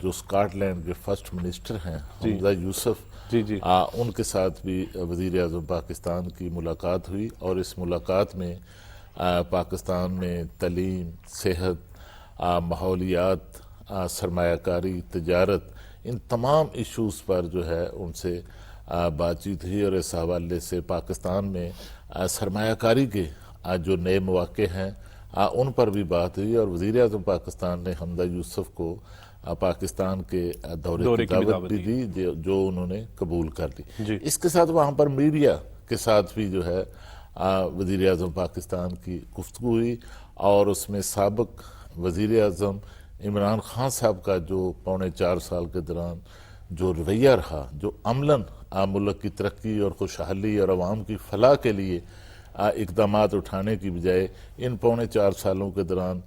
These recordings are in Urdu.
جو اسکاٹ لینڈ کے فرسٹ منسٹر ہیں حمزہ یوسف، جی جی ان کے ساتھ بھی وزیر اعظم پاکستان کی ملاقات ہوئی، اور اس ملاقات میں پاکستان میں تعلیم، صحت، ماحولیات، سرمایہ کاری، تجارت، ان تمام ایشوز پر جو ہے ان سے بات چیت ہوئی، اور اس حوالے سے پاکستان میں سرمایہ کاری کے جو نئے مواقع ہیں ان پر بھی بات ہوئی، اور وزیر اعظم پاکستان نے حمزہ یوسف کو پاکستان کے دورے کی دعوت بھی دی، جو انہوں نے قبول کر لی۔ اس کے ساتھ وہاں پر میڈیا کے ساتھ بھی جو ہے وزیر اعظم پاکستان کی گفتگو ہوئی، اور اس میں سابق وزیر اعظم عمران خان صاحب کا جو پونے 4 سال کے دوران جو رویہ رہا، جو عملاً ملک کی ترقی اور خوشحالی اور عوام کی فلاح کے لیے اقدامات اٹھانے کی بجائے ان پونے 4 سالوں کے دوران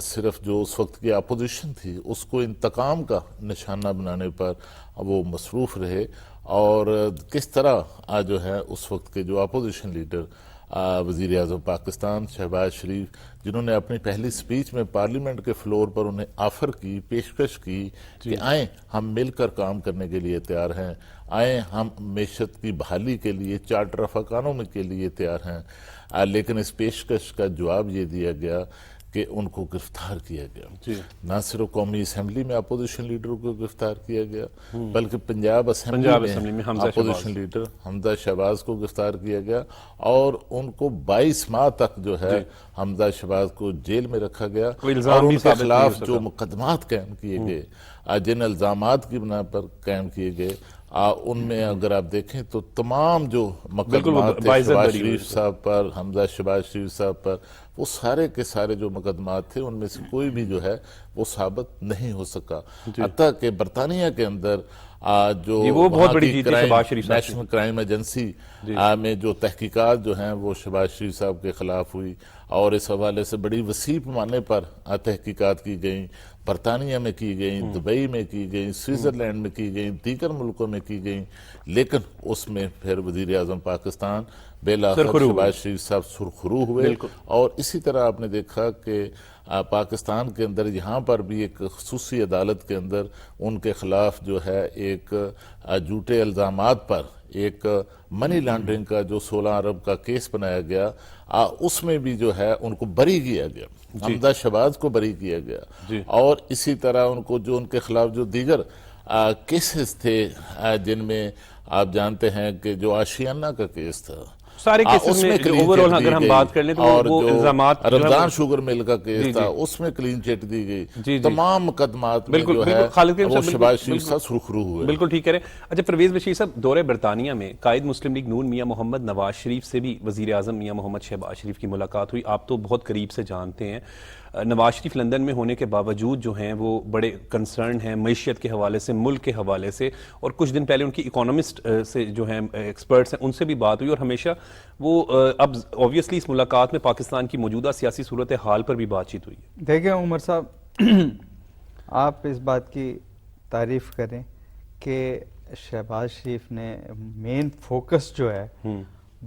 صرف جو اس وقت کی اپوزیشن تھی اس کو انتقام کا نشانہ بنانے پر وہ مصروف رہے، اور کس طرح جو ہے اس وقت کے جو اپوزیشن لیڈر وزیر اعظم پاکستان شہباز شریف، جنہوں نے اپنی پہلی سپیچ میں پارلیمنٹ کے فلور پر انہیں آفر کی، پیشکش کی کہ آئیں ہم مل کر کام کرنے کے لیے تیار ہیں، آئیں ہم معیشت کی بحالی کے لیے چارٹر آف اکانومی کے لیے تیار ہیں، لیکن اس پیشکش کا جواب یہ دیا گیا کہ ان کو گرفتار کیا گیا۔ نہ صرف قومی اسمبلی میں اپوزیشن لیڈروں کو گرفتار کیا گیا، بلکہ پنجاب اسمبلی میں اپوزیشن لیڈر حمزہ شہباز کو گرفتار کیا گیا، اور ان کو 22 ماہ تک جو ہے حمزہ شہباز کو جیل میں رکھا گیا، اور ان کے خلاف جو مقدمات قائم کیے گئے، جن الزامات کی بنا پر قائم کیے گئے، ان میں اگر آپ دیکھیں تو تمام جو مقدمات تھے شہباز شریف صاحب پر، حمزہ شہباز شریف صاحب پر، وہ سارے کے سارے جو مقدمات تھے ان میں سے کوئی بھی جو ہے وہ ثابت نہیں ہو سکا، حتیٰ کہ برطانیہ کے اندر جو نیشنل کرائم ایجنسی میں جو تحقیقات جو ہیں وہ شہباز شریف صاحب کے خلاف ہوئی، اور اس حوالے سے بڑی وسیع پیمانے پر تحقیقات کی گئیں، برطانیہ میں کی گئیں، دبئی میں کی گئیں، سوئٹزرلینڈ میں کی گئیں، دیگر ملکوں میں کی گئیں، لیکن اس میں پھر وزیر اعظم پاکستان بالآخر شہباز شریف صاحب سرخرو ہوئے، اور اسی طرح آپ نے دیکھا کہ پاکستان کے اندر یہاں پر بھی ایک خصوصی عدالت کے اندر ان کے خلاف جو ہے ایک جھوٹے الزامات پر ایک منی لانڈرنگ کا جو 16 ارب کا کیس بنایا گیا، اس میں بھی جو ہے ان کو بری کیا گیا، حمزہ شہباز کو بری کیا گیا، اور اسی طرح ان کو جو ان کے خلاف جو دیگر کیسز تھے، جن میں آپ جانتے ہیں کہ جو آشیانہ کا کیس تھا، سارے کیسز میں جو اوورال اگر ہم بات کر لیں تو وہ الزامات، رمضان شوگر مل کا کیس تھا، اس میں کلین چٹ دی گئی، تمام مقدمات میں جو ہے وہ شہباز شریف صاحب سرخرو ہوئے۔ بالکل ٹھیک کہہ رہے ہیں۔ اچھا پرویز بشیر صاحب، دورے برطانیہ میں قائد مسلم لیگ نون میاں محمد نواز شریف سے بھی وزیر اعظم میاں محمد شہباز شریف کی ملاقات ہوئی، آپ تو بہت قریب سے جانتے ہیں۔ نواز شریف لندن میں ہونے کے باوجود جو ہیں وہ بڑے کنسرن ہیں معیشت کے حوالے سے، ملک کے حوالے سے، اور کچھ دن پہلے ان کی اکانومسٹ سے جو ہیں ایکسپرٹس ہیں ان سے بھی بات ہوئی، اور ہمیشہ وہ اب اوبویسلی اس ملاقات میں پاکستان کی موجودہ سیاسی صورتحال پر بھی بات چیت ہوئی ہے۔ دیکھیں عمر صاحب، آپ اس بات کی تعریف کریں کہ شہباز شریف نے مین فوکس جو ہے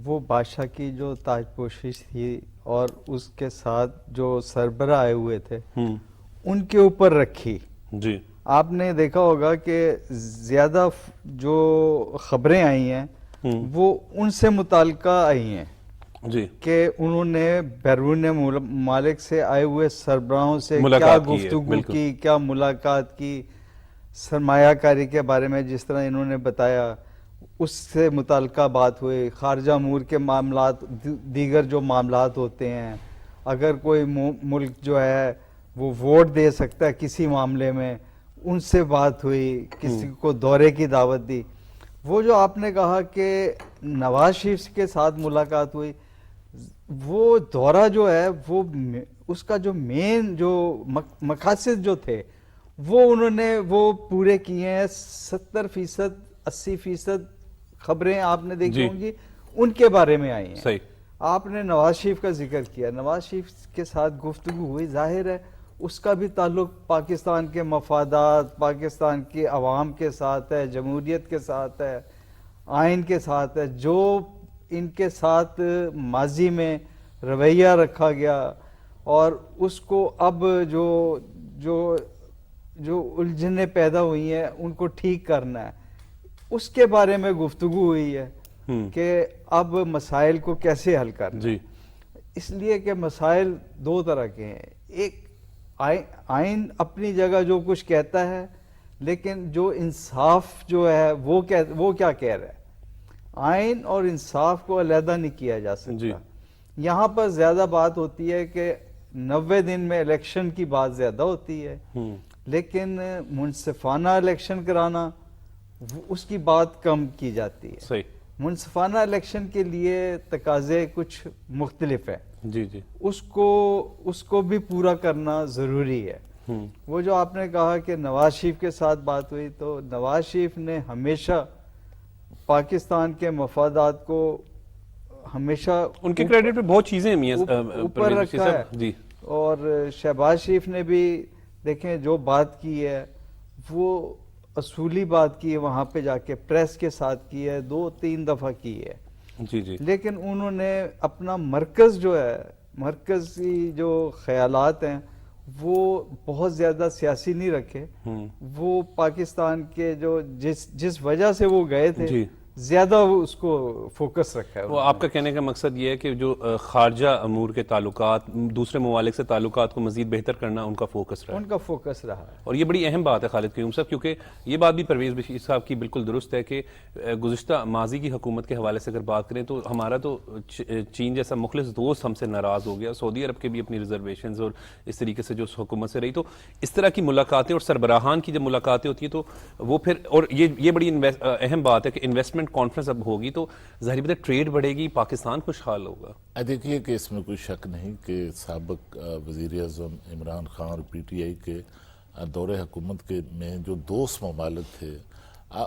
وہ بادشاہ کی جو تاج پوشی تھی اور اس کے ساتھ جو سربراہ آئے ہوئے تھے ان کے اوپر رکھی۔ جی آپ نے دیکھا ہوگا کہ زیادہ جو خبریں آئی ہیں وہ ان سے متعلقہ آئی ہیں جی کہ انہوں نے بیرون ممالک سے آئے ہوئے سربراہوں سے کیا گفتگو کی، کیا ملاقات کی، سرمایہ کاری کے بارے میں جس طرح انہوں نے بتایا اس سے متعلقہ بات ہوئی، خارجہ امور کے معاملات، دیگر جو معاملات ہوتے ہیں، اگر کوئی ملک جو ہے وہ ووٹ دے سکتا ہے کسی معاملے میں، ان سے بات ہوئی، کسی کو دورے کی دعوت دی۔ وہ جو آپ نے کہا کہ نواز شریف کے ساتھ ملاقات ہوئی، وہ دورہ جو ہے وہ اس کا جو مین جو مقاصد جو تھے وہ انہوں نے وہ پورے کیے ہیں۔ 70% 80% خبریں آپ نے دیکھی ہوں گی ان کے بارے میں آئی ہیں۔ آپ نے نواز شریف کا ذکر کیا، نواز شریف کے ساتھ گفتگو ہوئی، ظاہر ہے اس کا بھی تعلق پاکستان کے مفادات، پاکستان کی عوام کے ساتھ ہے، جمہوریت کے ساتھ ہے، آئین کے ساتھ ہے۔ جو ان کے ساتھ ماضی میں رویہ رکھا گیا اور اس کو اب جو جو الجھنیں پیدا ہوئی ہیں ان کو ٹھیک کرنا ہے، اس کے بارے میں گفتگو ہوئی ہے کہ اب مسائل کو کیسے حل کرنا ہے۔ جی اس لیے کہ مسائل دو طرح کے ہیں، ایک آئین اپنی جگہ جو کچھ کہتا ہے، لیکن جو انصاف جو ہے وہ کیا کہہ رہا ہے۔ آئین اور انصاف کو علیحدہ نہیں کیا جا جی سکتا۔ یہاں پر زیادہ بات ہوتی ہے کہ 90 دن میں الیکشن کی بات زیادہ ہوتی ہے، لیکن منصفانہ الیکشن کرانا اس کی بات کم کی جاتی ہے۔ صحیح، منصفانہ الیکشن کے لیے تقاضے کچھ مختلف ہیں، جی جی اس کو بھی پورا کرنا ضروری ہے۔ وہ جو آپ نے کہا کہ نواز شریف کے ساتھ بات ہوئی، تو نواز شریف نے ہمیشہ پاکستان کے مفادات کو ہمیشہ ان کے کریڈٹ پہ بہت چیزیں ہیں اوپر رکھا ہے۔ جی اور شہباز شریف نے بھی دیکھیں جو بات کی ہے وہ اصولی بات کی ہے، وہاں پہ جا کے پریس کے ساتھ کی ہے، 2-3 دفعہ کی ہے، جی جی لیکن انہوں نے اپنا مرکز جو ہے، مرکزی جو خیالات ہیں وہ بہت زیادہ سیاسی نہیں رکھے۔ وہ پاکستان کے جو جس وجہ سے وہ گئے تھے جی زیادہ وہ اس کو فوکس رکھا ہے۔ وہ آپ کا کہنے کا مقصد یہ ہے کہ جو خارجہ امور کے تعلقات، دوسرے ممالک سے تعلقات کو مزید بہتر کرنا ان کا فوکس رہا ہے، ان کا فوکس رہا ہے۔ اور یہ بڑی اہم بات ہے خالد قیوم صاحب، کیونکہ یہ بات بھی پرویز بشیر صاحب کی بالکل درست ہے کہ گزشتہ ماضی کی حکومت کے حوالے سے اگر بات کریں تو ہمارا تو چین جیسا مخلص دوست ہم سے ناراض ہو گیا، سعودی عرب کے بھی اپنی ریزرویشنز اور اس طریقے سے جو اس حکومت سے رہی، تو اس طرح کی ملاقاتیں اور سربراہان کی جب ملاقاتیں ہوتی ہیں تو وہ پھر، اور یہ بڑی اہم بات ہے کہ انویسٹمنٹ کانفرنس اب ہوگی تو ظاہر بات ہے ٹریڈ بڑھے گی، پاکستان خوشحال ہوگا۔ دیکھیے کہ اس میں کوئی شک نہیں کہ سابق وزیر اعظم عمران خان اور پی ٹی آئی کے دور حکومت کے میں جو دوست ممالک تھے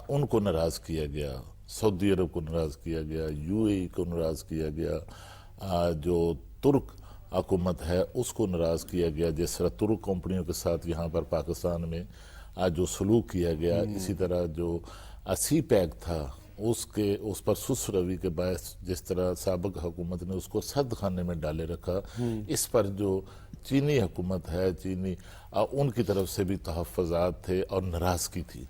ان کو ناراض کیا گیا، سعودی عرب کو ناراض کیا گیا، یو اے ای کو ناراض کیا گیا، جو ترک حکومت ہے اس کو ناراض کیا گیا، جس طرح ترک کمپنیوں کے ساتھ یہاں پر پاکستان میں جو سلوک کیا گیا، اسی طرح جو سی پیک تھا اس پر سست روی کے باعث جس طرح سابق حکومت نے اس کو سرد خانے میں ڈالے رکھا، اس پر جو چینی حکومت ہے، ان کی طرف سے بھی تحفظات تھے اور ناراضگی تھی۔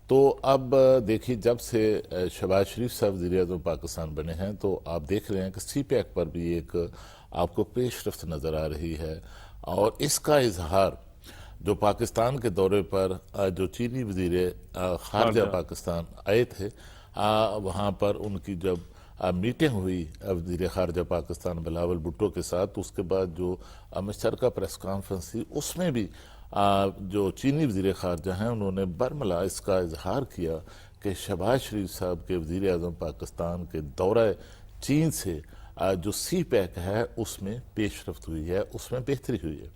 تو اب دیکھیے جب سے شہباز شریف صاحب وزیر اعظم پاکستان بنے ہیں تو آپ دیکھ رہے ہیں کہ سی پیک پر بھی ایک آپ کو پیش رفت نظر آ رہی ہے، اور اس کا اظہار جو پاکستان کے دورے پر جو چینی وزیر خارجہ پاکستان آئے تھے، وہاں پر ان کی جب میٹنگ ہوئی وزیر خارجہ پاکستان بلاول بھٹو کے ساتھ، اس کے بعد جو مشترکہ پریس کانفرنس تھی اس میں بھی جو چینی وزیر خارجہ ہیں انہوں نے برملا اس کا اظہار کیا کہ شہباز شریف صاحب کے وزیر اعظم پاکستان کے دورہ چین سے جو سی پیک ہے اس میں پیش رفت ہوئی ہے، اس میں بہتری ہوئی ہے۔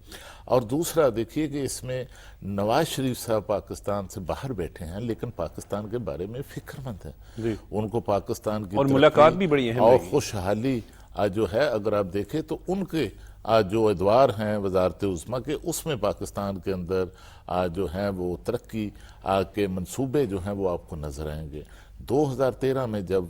اور دوسرا دیکھیے کہ اس میں نواز شریف صاحب پاکستان سے باہر بیٹھے ہیں لیکن پاکستان کے بارے میں فکر مند ہیں، ان کو پاکستان کی اور ملاقات بھی بڑی اہم اور رہی۔ خوشحالی جو ہے اگر آپ دیکھیں تو ان کے جو ادوار ہیں وزارت عظمیٰ کے، اس میں پاکستان کے اندر جو ہیں وہ ترقی کے منصوبے جو ہیں وہ آپ کو نظر آئیں گے۔ 2013 میں جب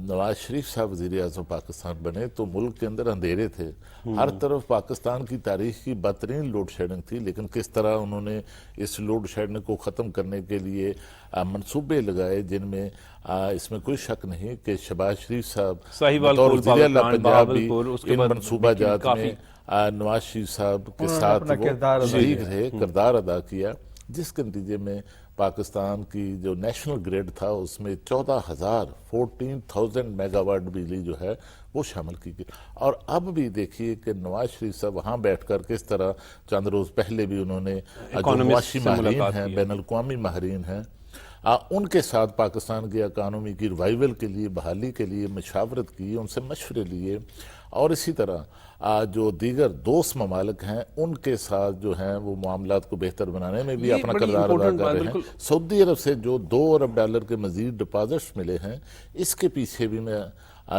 نواز شریف صاحب وزیر اعظم پاکستان بنے تو ملک کے اندر اندھیرے تھے، ہر طرف پاکستان کی تاریخ کی بدترین لوڈ شیڈنگ تھی، لیکن کس طرح انہوں نے اس لوڈ شیڈنگ کو ختم کرنے کے لیے منصوبے لگائے، جن میں اس میں کوئی شک نہیں کہ شہباز شریف صاحب بطور وزیر اعلیٰ پنجاب بھی ان منصوبہ جات میں نواز شریف صاحب کے ساتھ وہ شریک رہے، کردار ادا کیا، جس کے نتیجے میں پاکستان کی جو نیشنل گریڈ تھا اس میں 14,000 میگا واٹ بجلی جو ہے وہ شامل کی گئی۔ اور اب بھی دیکھیے کہ نواز شریف صاحب وہاں بیٹھ کر کس طرح چند روز پہلے بھی انہوں نے جو معاشی ماہرین ہیں، بین الاقوامی ماہرین ہیں، ان کے ساتھ پاکستان کی اکانومی کی ریوائیول کے لیے، بحالی کے لیے مشاورت کی، ان سے مشورے لیے، اور اسی طرح جو دیگر دوست ممالک ہیں ان کے ساتھ جو ہیں وہ معاملات کو بہتر بنانے میں بھی اپنا کردار ادا کر رہے ہیں۔ سعودی عرب سے جو $2 ارب کے مزید ڈپازٹس ملے ہیں، اس کے پیچھے بھی میں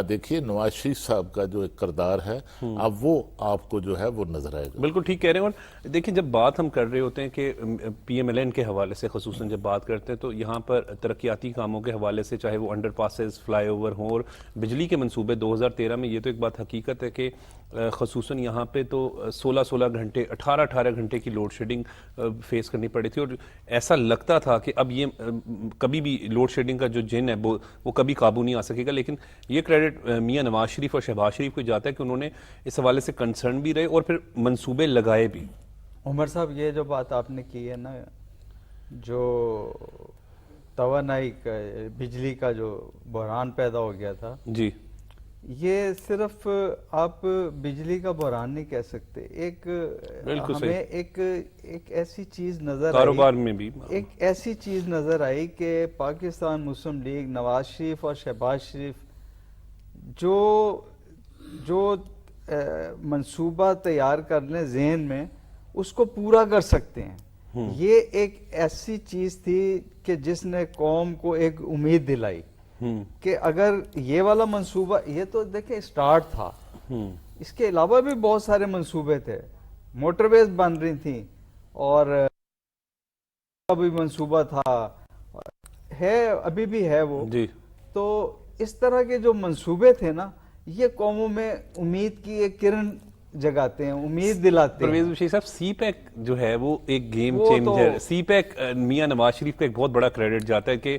دیکھیے نواز شریف صاحب کا جو ایک کردار ہے اب وہ آپ کو جو ہے وہ نظر آئے گا. بالکل ٹھیک کہہ رہے ہیں. اور دیکھیں جب بات ہم کر رہے ہوتے ہیں کہ پی ایم ایل این کے حوالے سے خصوصاً جب بات کرتے ہیں تو یہاں پر ترقیاتی کاموں کے حوالے سے چاہے وہ انڈر پاسز فلائی اوور ہوں اور بجلی کے منصوبے 2013 میں یہ تو ایک بات حقیقت ہے کہ خصوصاً یہاں پہ تو 16 گھنٹے 18 گھنٹے کی لوڈ شیڈنگ فیس کرنی پڑی تھی. اور ایسا لگتا تھا کہ اب یہ کبھی بھی لوڈ شیڈنگ کا جو جن ہے وہ کبھی قابو نہیں آ سکے گا. لیکن یہ کریڈٹ میاں نواز شریف اور شہباز شریف کو جاتا ہے کہ انہوں نے اس حوالے سے کنسرن بھی رہے اور پھر منصوبے لگائے بھی. عمر صاحب یہ جو بات آپ نے کی ہے نا، جو توانائی کا بجلی کا جو بحران پیدا ہو گیا تھا، جی یہ صرف آپ بجلی کا بحران نہیں کہہ سکتے. ایک ہمیں ایک ایسی چیز نظر آئی، کاروبار میں بھی ایک ایسی چیز نظر آئی کہ پاکستان مسلم لیگ، نواز شریف اور شہباز شریف جو منصوبہ تیار کر لیں ذہن میں اس کو پورا کر سکتے ہیں. یہ ایک ایسی چیز تھی کہ جس نے قوم کو ایک امید دلائی کہ اگر یہ والا منصوبہ، یہ تو دیکھیں سٹارٹ تھا، اس کے علاوہ بھی بہت سارے منصوبے تھے، موٹر ویز بن رہی تھیں اور بھی منصوبہ تھا، ہے ابھی بھی ہے وہ. تو اس طرح کے جو منصوبے تھے نا، یہ قوموں میں امید کی ایک کرن جگاتے ہیں، امید دلاتے ہیں. پرویز بشیر صاحب، سی پیک جو ہے وہ ایک گیم چینجر، سی پیک میاں نواز شریف کا ایک بہت بڑا کریڈٹ جاتا ہے کہ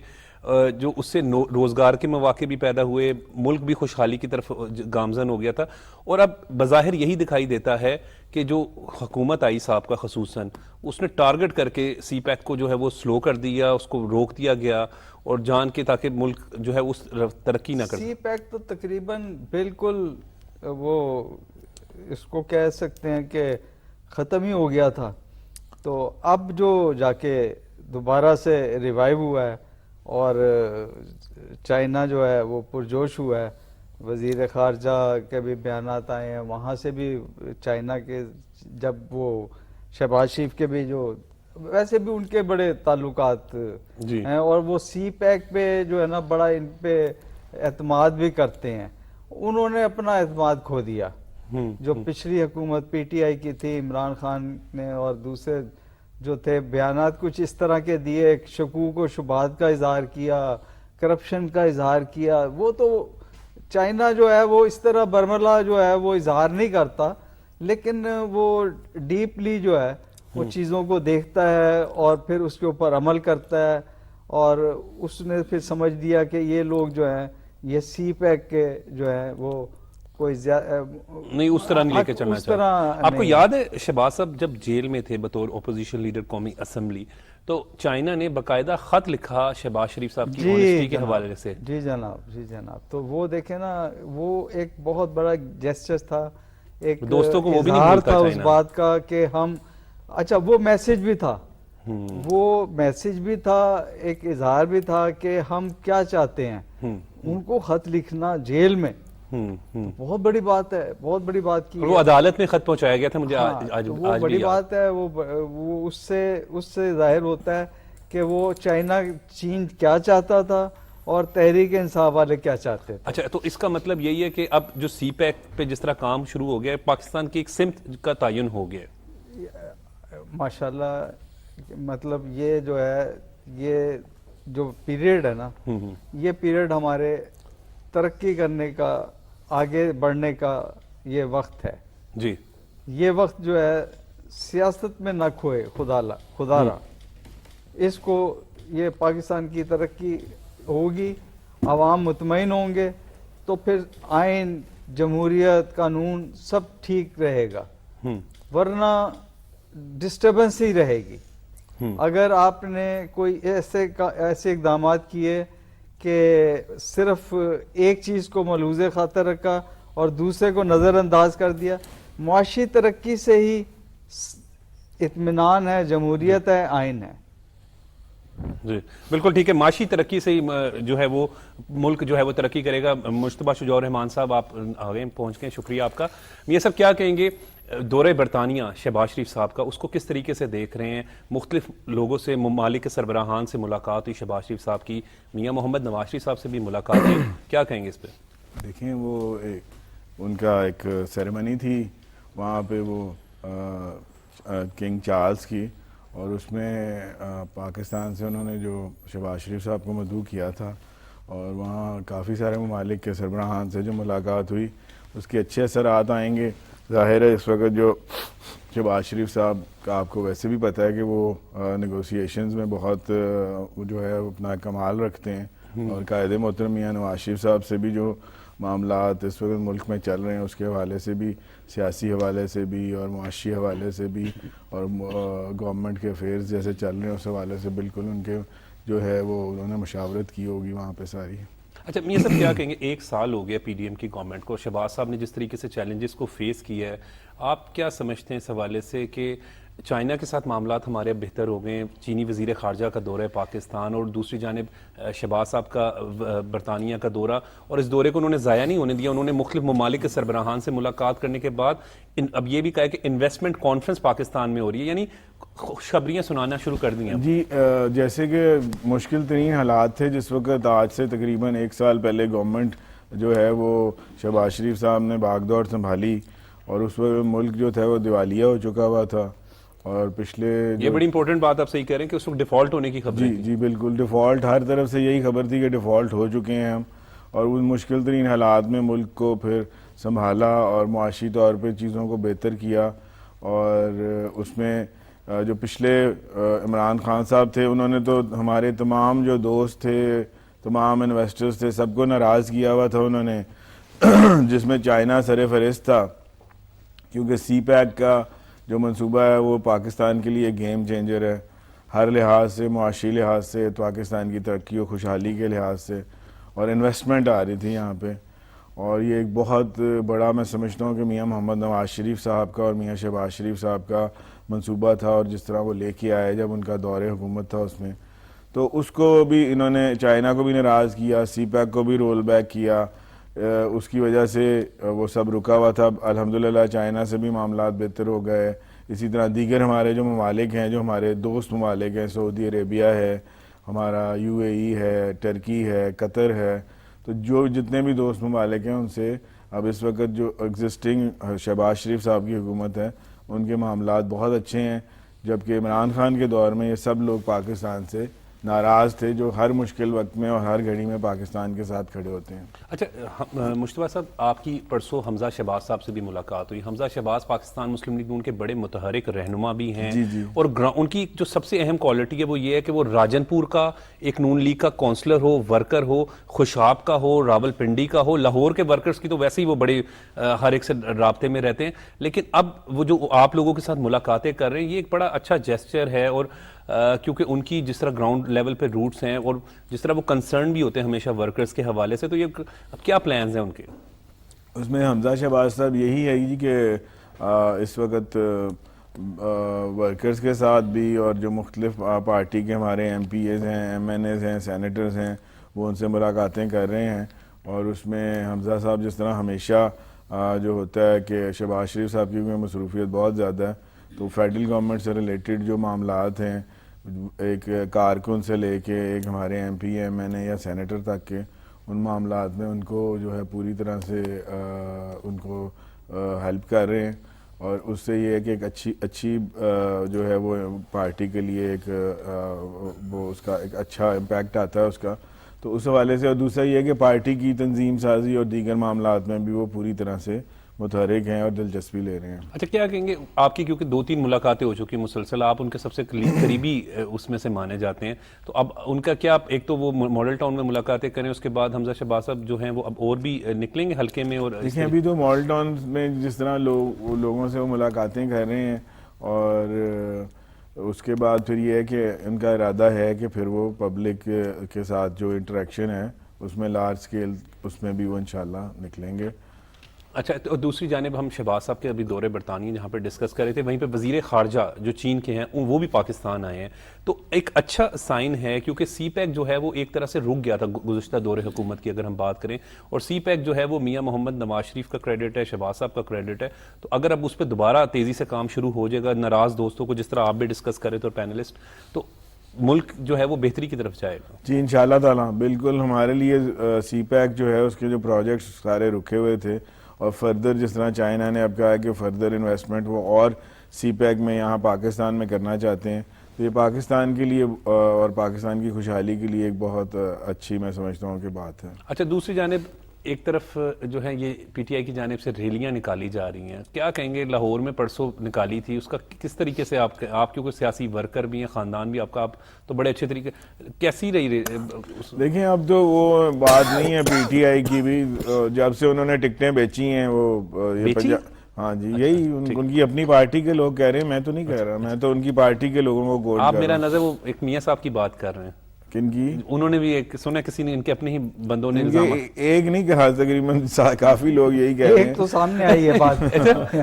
جو اس سے روزگار کے مواقع بھی پیدا ہوئے، ملک بھی خوشحالی کی طرف گامزن ہو گیا تھا. اور اب بظاہر یہی دکھائی دیتا ہے کہ جو حکومت آئی صاحب کا خصوصاً، اس نے ٹارگٹ کر کے سی پیک کو جو ہے وہ سلو کر دیا، اس کو روک دیا گیا اور جان کے تاکہ ملک جو ہے اس ترقی نہ کر. سی پیک تو تقریباً بالکل وہ اس کو کہہ سکتے ہیں کہ ختم ہی ہو گیا تھا. تو اب جو جا کے دوبارہ سے ریوائیو ہوا ہے اور چائنا جو ہے وہ پرجوش ہوا ہے، وزیر خارجہ کے بھی بیانات آئے ہیں وہاں سے بھی، چائنا کے جب وہ شہباز شریف کے بھی جو ویسے بھی ان کے بڑے تعلقات ہیں اور وہ سی پیک پہ جو ہے نا بڑا ان پہ اعتماد بھی کرتے ہیں. انہوں نے اپنا اعتماد کھو دیا. جو پچھلی حکومت پی ٹی آئی کی تھی، عمران خان نے اور دوسرے جو تھے، بیانات کچھ اس طرح کے دیے، شکوک و شبہات کا اظہار کیا، کرپشن کا اظہار کیا. وہ تو چائنا جو ہے وہ اس طرح برملا جو ہے وہ اظہار نہیں کرتا، لیکن وہ ڈیپلی جو ہے وہ چیزوں کو دیکھتا ہے اور پھر اس کے اوپر عمل کرتا ہے. اور اس نے پھر سمجھ دیا کہ یہ لوگ جو ہیں یہ سی پیک کے جو ہے وہ کوئی نہیں اس طرح نہیں لے کے چلنا چاہتا. آپ کو یاد ہے شہباز صاحب جب جیل میں تھے بطور اپوزیشن لیڈر قومی اسمبلی، تو چائنا نے باقاعدہ خط لکھا شہباز شریف صاحب کی اونیسٹی کے حوالے سے. جی جناب. تو وہ دیکھیں نا، وہ ایک بہت بڑا جیسچر تھا، ایک دوستوں کو وہ بھی نہیں اظہار ملتا تھا اس بات کا کہ ہم، اچھا وہ میسج بھی تھا، وہ میسج بھی تھا، ایک اظہار بھی تھا کہ ہم کیا چاہتے ہیں. ان کو خط لکھنا جیل میں بہت بڑی بات ہے، بہت بڑی بات کی. وہ عدالت میں خط پہنچایا گیا تھا مجھے آج وہ بڑی بات ہے. وہ اس سے ظاہر ہوتا ہے کہ وہ چین کیا چاہتا تھا اور تحریک انصاف والے کیا چاہتے تھے. اچھا، تو اس کا مطلب یہی ہے کہ اب جو سی پیک پہ جس طرح کام شروع ہو گیا، پاکستان کی ایک سمت کا تعین ہو گیا ماشاءاللہ. مطلب یہ جو ہے، یہ جو پیریڈ ہے نا، یہ پیریڈ ہمارے ترقی کرنے کا، آگے بڑھنے کا یہ وقت ہے. جی، یہ وقت جو ہے سیاست میں نہ کھوئے، خدا را اس کو، یہ پاکستان کی ترقی ہوگی، عوام مطمئن ہوں گے تو پھر آئین، جمہوریت، قانون سب ٹھیک رہے گا. ورنہ ڈسٹربنس ہی رہے گی. اگر آپ نے کوئی ایسے اقدامات کیے کہ صرف ایک چیز کو ملحوظ خاطر رکھا اور دوسرے کو نظر انداز کر دیا، معاشی ترقی سے ہی اطمینان ہے، جمہوریت ہے، آئین ہے. جی بالکل ٹھیک ہے. معاشی ترقی سے ہی جو ہے وہ ملک جو ہے وہ ترقی کرے گا. مجتبیٰ شجاع الرحمان صاحب آپ آگے پہنچ گئے، شکریہ آپ کا. یہ سب کیا کہیں گے دورہ برطانیہ شہباز شریف صاحب کا، اس کو کس طریقے سے دیکھ رہے ہیں؟ مختلف لوگوں سے، ممالک کے سربراہان سے ملاقات ہوئی شہباز شریف صاحب کی، میاں محمد نواز شریف صاحب سے بھی ملاقات ہوئی، کیا کہیں گے اس پہ؟ دیکھیں وہ ان کا ایک سیریمنی تھی وہاں پہ وہ کنگ چارلز کی، اور اس میں پاکستان سے انہوں نے جو شہباز شریف صاحب کو مدعو کیا تھا، اور وہاں کافی سارے ممالک کے سربراہان سے جو ملاقات ہوئی اس کے اچھے اثرات آئیں گے۔ ظاہر ہے اس وقت جو شہباز شریف صاحب کا آپ کو ویسے بھی پتہ ہے کہ وہ نیگوسیشنز میں بہت جو ہے اپنا کمال رکھتے ہیں، اور قائد محترم میاں نواز شریف صاحب سے بھی جو معاملات اس وقت ملک میں چل رہے ہیں اس کے حوالے سے بھی، سیاسی حوالے سے بھی اور معاشی حوالے سے بھی، اور گورنمنٹ کے افیئرز جیسے چل رہے ہیں اس حوالے سے بالکل ان کے جو ہے وہ انہوں نے مشاورت کی ہوگی وہاں پہ ساری۔ اچھا میاں صاحب کیا کہیں گے، 1 سال ہو گیا پی ڈی ایم کی گورنمنٹ کو، شہباز صاحب نے جس طریقے سے چیلنجز کو فیس کیا ہے، آپ کیا سمجھتے ہیں اس حوالے سے کہ چائنا کے ساتھ معاملات ہمارے اب بہتر ہو گئے ہیں، چینی وزیر خارجہ کا دورہ پاکستان، اور دوسری جانب شہباز صاحب کا برطانیہ کا دورہ، اور اس دورے کو انہوں نے ضائع نہیں ہونے دیا، انہوں نے مختلف ممالک کے سربراہان سے ملاقات کرنے کے بعد اب یہ بھی کہا کہ انویسٹمنٹ کانفرنس پاکستان میں ہو رہی ہے، یعنی خوشخبریاں سنانا شروع کر دی ہیں۔ جی جیسے کہ مشکل ترین حالات تھے جس وقت آج سے تقریباً 1 سال پہلے گورنمنٹ جو ہے وہ شہباز شریف صاحب نے بھاگ دوڑ سنبھالی، اور اس وقت ملک جو تھا وہ دیوالیہ ہو چکا ہوا تھا، اور پچھلے یہ بڑی امپورٹنٹ بات آپ صحیح کہہ رہے ہیں کہ اس وقت ڈیفالٹ ہونے کی خبر جی جی بالکل ڈیفالٹ، ہر طرف سے یہی خبر تھی کہ ڈیفالٹ ہو چکے ہیں ہم، اور ان مشکل ترین حالات میں ملک کو پھر سنبھالا اور معاشی طور پہ چیزوں کو بہتر کیا، اور اس میں جو پچھلے عمران خان صاحب تھے انہوں نے تو ہمارے تمام جو دوست تھے، تمام انویسٹرز تھے، سب کو ناراض کیا ہوا تھا انہوں نے، جس میں چائنا سر فہرست تھا، کیونکہ سی پیک کا جو منصوبہ ہے وہ پاکستان کے لیے گیم چینجر ہے، ہر لحاظ سے، معاشی لحاظ سے، پاکستان کی ترقی و خوشحالی کے لحاظ سے، اور انویسٹمنٹ آ رہی تھی یہاں پہ، اور یہ ایک بہت بڑا میں سمجھتا ہوں کہ میاں محمد نواز شریف صاحب کا اور میاں شہباز شریف صاحب کا منصوبہ تھا، اور جس طرح وہ لے کے آئے جب ان کا دور حکومت تھا اس میں، تو اس کو بھی انہوں نے چائنا کو بھی ناراض کیا، سی پیک کو بھی رول بیک کیا، اس کی وجہ سے وہ سب رکا ہوا تھا۔ الحمدللہ چائنا سے بھی معاملات بہتر ہو گئے، اسی طرح دیگر ہمارے جو ممالک ہیں، جو ہمارے دوست ممالک ہیں، سعودی عربیہ ہے ہمارا، یو اے ای ہے، ٹرکی ہے، قطر ہے، تو جو جتنے بھی دوست ممالک ہیں ان سے اب اس وقت جو ایگزسٹنگ شہباز شریف صاحب کی حکومت ہے ان کے معاملات بہت اچھے ہیں، جبکہ عمران خان کے دور میں یہ سب لوگ پاکستان سے ناراض تھے جو ہر مشکل وقت میں اور ہر گھڑی میں پاکستان کے ساتھ کھڑے ہوتے ہیں۔ اچھا مشتبہ صاحب، آپ کی پرسوں حمزہ شہباز صاحب سے بھی ملاقات ہوئی۔ حمزہ شہباز پاکستان مسلم لیگ نون کے بڑے متحرک رہنما بھی ہیں، اور ان کی جو سب سے اہم کوالٹی ہے وہ یہ ہے کہ وہ راجن پور کا ایک نون لیگ کا کونسلر ہو، ورکر ہو، خوشاب کا ہو، راول پنڈی کا ہو، لاہور کے ورکرز کی تو ویسے ہی وہ بڑے ہر ایک سے رابطے میں رہتے ہیں، لیکن اب وہ جو آپ لوگوں کے ساتھ ملاقاتیں کر رہے ہیں یہ ایک بڑا اچھا جیسچر ہے، اور کیونکہ ان کی جس طرح گراؤنڈ لیول پہ روٹس ہیں اور جس طرح وہ کنسرن بھی ہوتے ہیں ہمیشہ ورکرز کے حوالے سے، تو یہ اب کیا پلانز ہیں ان کے؟ اس میں حمزہ شہباز صاحب یہی ہے جی کہ اس وقت ورکرز کے ساتھ بھی اور جو مختلف پارٹی کے ہمارے ایم پی ایز ہیں، ایم این ایز ہیں، سینیٹرز ہیں، وہ ان سے ملاقاتیں کر رہے ہیں، اور اس میں حمزہ صاحب جس طرح ہمیشہ جو ہوتا ہے کہ شہباز شریف صاحب کی مصروفیت بہت زیادہ ہے، تو فیڈرل گورنمنٹ سے ریلیٹڈ جو معاملات ہیں، ایک کارکن سے لے کے ایک ہمارے ایم پی ایم این اے یا سینیٹر تک کے، ان معاملات میں ان کو جو ہے پوری طرح سے ان کو ہیلپ کر رہے ہیں، اور اس سے یہ ہے کہ ایک اچھی جو ہے وہ پارٹی کے لیے ایک وہ اس کا ایک اچھا امپیکٹ آتا ہے اس کا، تو اس حوالے سے، اور دوسرا یہ ہے کہ پارٹی کی تنظیم سازی اور دیگر معاملات میں بھی وہ پوری طرح سے متحرک ہیں اور دلچسپی لے رہے ہیں۔ اچھا کیا کہیں گے، آپ کی کیونکہ 2-3 ملاقاتیں ہو چکی مسلسل، آپ ان کے سب سے قریبی اس میں سے مانے جاتے ہیں، تو اب ان کا کیا، ایک تو وہ ماڈل ٹاؤن میں ملاقاتیں کریں، اس کے بعد حمزہ شہباز صاحب جو ہیں وہ اب اور بھی نکلیں گے حلقے میں؟ اور دیکھیں ابھی تو ماڈل ٹاؤن میں جس طرح لوگوں سے وہ ملاقاتیں کر رہے ہیں، اور اس کے بعد پھر یہ ہے کہ ان کا ارادہ ہے کہ پھر وہ پبلک کے ساتھ جو انٹریکشن ہے اس میں لارج اسکیل اس میں بھی وہ انشاءاللہ نکلیں گے۔ اچھا، تو دوسری جانب ہم شہباز صاحب کے ابھی دورے برطانیہ جہاں پہ ڈسکس کر رہے تھے، وہیں پہ وزیر خارجہ جو چین کے ہیں وہ بھی پاکستان آئے ہیں، تو ایک اچھا سائن ہے، کیونکہ سی پیک جو ہے وہ ایک طرح سے رک گیا تھا گزشتہ دور حکومت کی اگر ہم بات کریں، اور سی پیک جو ہے وہ میاں محمد نواز شریف کا کریڈٹ ہے، شہباز صاحب کا کریڈٹ ہے، تو اگر اب اس پہ دوبارہ تیزی سے کام شروع ہو جائے گا، ناراض دوستوں کو جس طرح آپ بھی ڈسکس کر رہے تھے اور پینلسٹ، تو ملک جو ہے وہ بہتری کی طرف جائے گا؟ جی انشاءاللہ تعالیٰ بالکل. ہمارے لیے سی پیک جو ہے اس کے جو پروجیکٹس سارے رکے ہوئے تھے اور فردر جس طرح چائنا نے اب کہا ہے کہ فردر انویسٹمنٹ وہ اور سی پیک میں یہاں پاکستان میں کرنا چاہتے ہیں, تو یہ پاکستان کے لیے اور پاکستان کی خوشحالی کے لیے ایک بہت اچھی میں سمجھتا ہوں کہ بات ہے. اچھا, دوسری جانب ایک طرف جو ہے یہ پی ٹی آئی کی جانب سے ریلیاں نکالی جا رہی ہیں, کیا کہیں گے؟ لاہور میں پرسوں نکالی تھی, اس کا کس طریقے سے آپ کیونکہ سیاسی ورکر بھی ہیں, خاندان بھی آپ کا, آپ تو بڑے اچھے طریقے, کیسی رہی؟ دیکھیں اب تو وہ بات نہیں ہے پی ٹی آئی کی بھی, جب سے انہوں نے ٹکٹیں بیچی ہیں وہ ہاں جی یہی ان کی اپنی پارٹی کے لوگ کہہ رہے ہیں, میں تو نہیں کہہ رہا, میں تو ان کی پارٹی کے لوگوں کو گوڈ آپ کر میرا رہا ہوں. نظر وہ ایک میاں صاحب کی بات کر رہے ہیں, کن کی؟ انہوں نے بھی ایک سنا کسی نے ان کے اپنے ہی بندوں نے ان کے الزامات, ایک نہیں کہا, تقریباً کافی لوگ یہی کہہ رہے ایک ہیں. تو سامنے آئی ہے بات.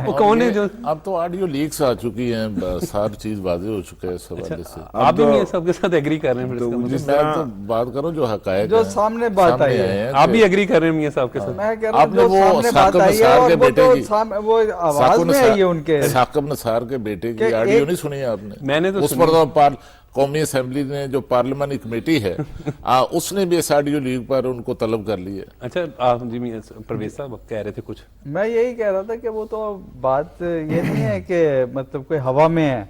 وہ کون ہے جو اب تو آڈیو لیکس آ چکی ہیں, ساری چیز واضح ہو چکا ہے اس حوالے سے. آپ بھی میاں صاحب کے ساتھ ایگری کر رہے ہیں؟ تو جس میں طرح تو بات کروں جو حقائق جو ہیں, سامنے بات آئی آئے ہے, ہیں آپ کہ بھی ایگری کر رہے ہیں میاں صاحب کے ساتھ؟ میں کہہ رہا آپ ہوں نے جو وہ سامنے ثاقب بات آئی ہے نثار اور کے وہ بیٹے تو کی, وہ آواز میں آئی ہے ان کے. ثاقب نثار کے بیٹے کی کہ آڈیو ایک- نہیں سنی آپ نے؟ میں نے تو اس پر تو قومی اسمبلی نے جو پارلیمانی کمیٹی ہے اس نے بھی اس آڈیو لیگ پر ان کو طلب کر لی ہے. اچھا, آپ جی پرویز صاحب کہہ رہے تھے کچھ. میں یہی کہہ رہا تھا کہ وہ تو بات یہ نہیں ہے کہ مطلب کوئی ہوا میں ہے,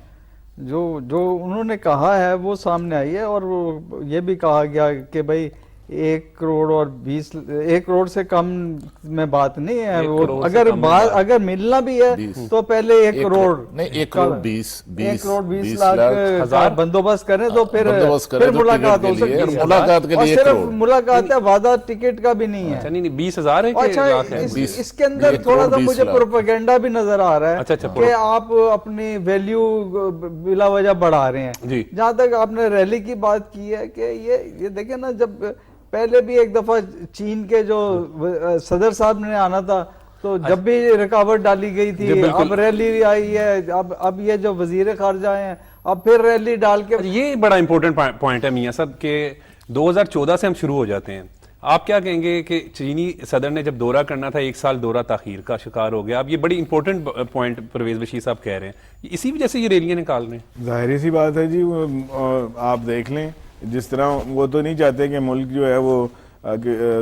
جو انہوں نے کہا ہے وہ سامنے آئی ہے, اور وہ یہ بھی کہا گیا کہ بھائی 1 کروڑ اور 1 کروڑ سے کم میں بات نہیں ہے, 1 وہ کروڑ سے اگر کم میں بات. اگر ملنا بھی ہے 20 تو پہلے 1 کروڑ نہیں 1 کروڑ 20 لاکھ لاکھ کا بندوبست کریں تو بندوبست کریں پھر تو ملاقات ٹکٹ ہو کے لیے, سکتی ہے. ملاقات کے اور لیے 1 صرف کروڑ. ملاقات ہے, وعدہ ٹکٹ کا بھی نہیں اچھا ہے. نہیں 20,000 ہے کہ اچھا لاکھ ہے؟ اس کے اندر 1 تھوڑا کروڑ سا 20 مجھے لاکھ. پروپیگنڈا بھی نظر آ رہا اچھا ہے کہ آپ اپنی ویلیو بلا وجہ بڑھا رہے ہیں. جی. جہاں تک آپ نے ریلی کی بات کی ہے کہ یہ دیکھیں نا, جب پہلے بھی ایک دفعہ چین کے جو صدر صاحب نے آنا تھا تو جب بھی رکاوٹ ڈالی گئی تھی, اب ریلی آئی ہے, اب یہ جو وزیر خارجہ ہیں اب پھر ریلی ڈال کے. یہ بڑا امپورٹنٹ پوائنٹ ہے میاں صاحب کہ 2014 سے ہم شروع ہو جاتے ہیں. آپ کیا کہیں گے کہ چینی صدر نے جب دورہ کرنا تھا 1 سال دورہ تاخیر کا شکار ہو گیا؟ اب یہ بڑی امپورٹنٹ پوائنٹ پرویز بشیر صاحب کہہ رہے ہیں, اسی وجہ سے یہ ریلیاں نکال رہے ہیں. ظاہری سی بات ہے جی, آپ دیکھ لیں جس طرح وہ تو نہیں چاہتے کہ ملک جو ہے وہ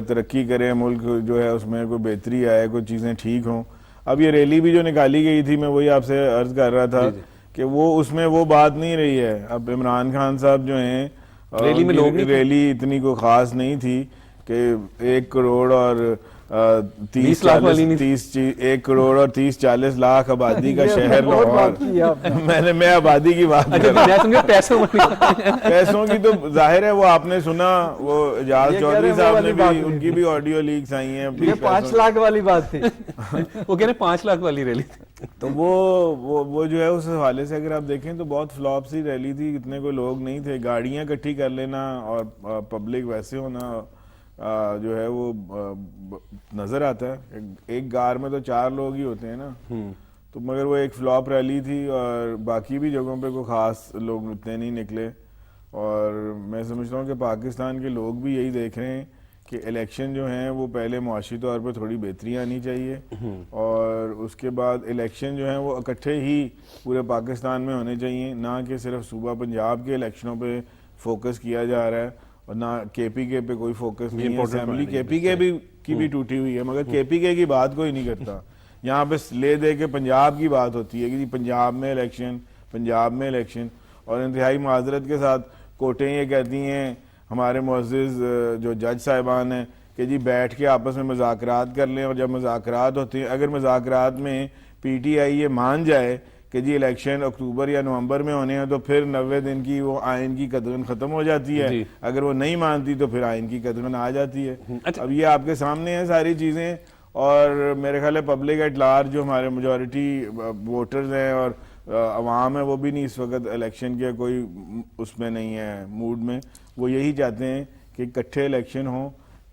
ترقی کرے, ملک جو ہے اس میں کوئی بہتری آئے, کوئی چیزیں ٹھیک ہوں. اب یہ ریلی بھی جو نکالی گئی تھی, میں وہی آپ سے عرض کر رہا تھا کہ وہ اس میں وہ بات نہیں رہی ہے. اب عمران خان صاحب جو ہیں ریلی میں لوگ ریلی اتنی کوئی خاص نہیں تھی کہ 1 کروڑ اور 20 لاکھ والی نہیں, 1 کروڑ اور 30-40 لاکھ آبادی کا شہر لاہور. میں آبادی کی بات کر رہا ہوں, پیسوں کی تو ظاہر ہے وہ آپ نے سنا, وہ اجاز چودھری صاحب نے بھی, ان کی بھی آڈیو لیکس آئی ہیں. یہ 5 لاکھ والی بات تھی. وہ کہہ رہے ہیں 5 لاکھ والی ریلی تھی. تو وہ جو ہے اس حوالے سے اگر آپ دیکھیں تو بہت فلاپ سی ریلی تھی, اتنے کوئی لوگ نہیں تھے. گاڑیاں اکٹھی کر لینا اور پبلک ویسے ہونا جو ہے وہ نظر آتا ہے. ایک گار میں تو 4 لوگ ہی ہوتے ہیں نا, تو مگر وہ ایک فلاپ ریلی تھی اور باقی بھی جگہوں پہ کوئی خاص لوگ اتنے نہیں نکلے. اور میں سمجھتا ہوں کہ پاکستان کے لوگ بھی یہی دیکھ رہے ہیں کہ الیکشن جو ہیں وہ پہلے معاشی طور پہ تھوڑی بہتری آنی چاہیے, اور اس کے بعد الیکشن جو ہیں وہ اکٹھے ہی پورے پاکستان میں ہونے چاہیے, نہ کہ صرف صوبہ پنجاب کے الیکشنوں پہ فوکس کیا جا رہا ہے اور نہ کے پی کے پہ کوئی فوکس نہیں ہے. اسمبلی کے پی کے کی بھی ٹوٹی ہوئی ہے, مگر کے پی کے کی بات کوئی نہیں کرتا. یہاں پہ لے دے کے پنجاب کی بات ہوتی ہے کہ جی پنجاب میں الیکشن, پنجاب میں الیکشن. اور انتہائی معذرت کے ساتھ کوٹیں یہ کہتی ہیں ہمارے معزز جو جج صاحبان ہیں کہ جی بیٹھ کے آپس میں مذاکرات کر لیں, اور جب مذاکرات ہوتے ہیں اگر مذاکرات میں پی ٹی آئی یہ مان جائے کہ جی الیکشن اکتوبر یا نومبر میں ہونے ہیں تو پھر 90 دن کی وہ آئین کی قدغن ختم ہو جاتی ہے. اگر وہ نہیں مانتی تو پھر آئین کی قدغن آ جاتی ہے. اب یہ آپ کے سامنے ہیں ساری چیزیں, اور میرے خیال ہے پبلک ایٹ لارج جو ہمارے میجورٹی ووٹرز ہیں اور عوام ہے وہ بھی نہیں اس وقت الیکشن کے کوئی اس میں نہیں ہے موڈ میں. وہ یہی چاہتے ہیں کہ اکٹھے الیکشن ہوں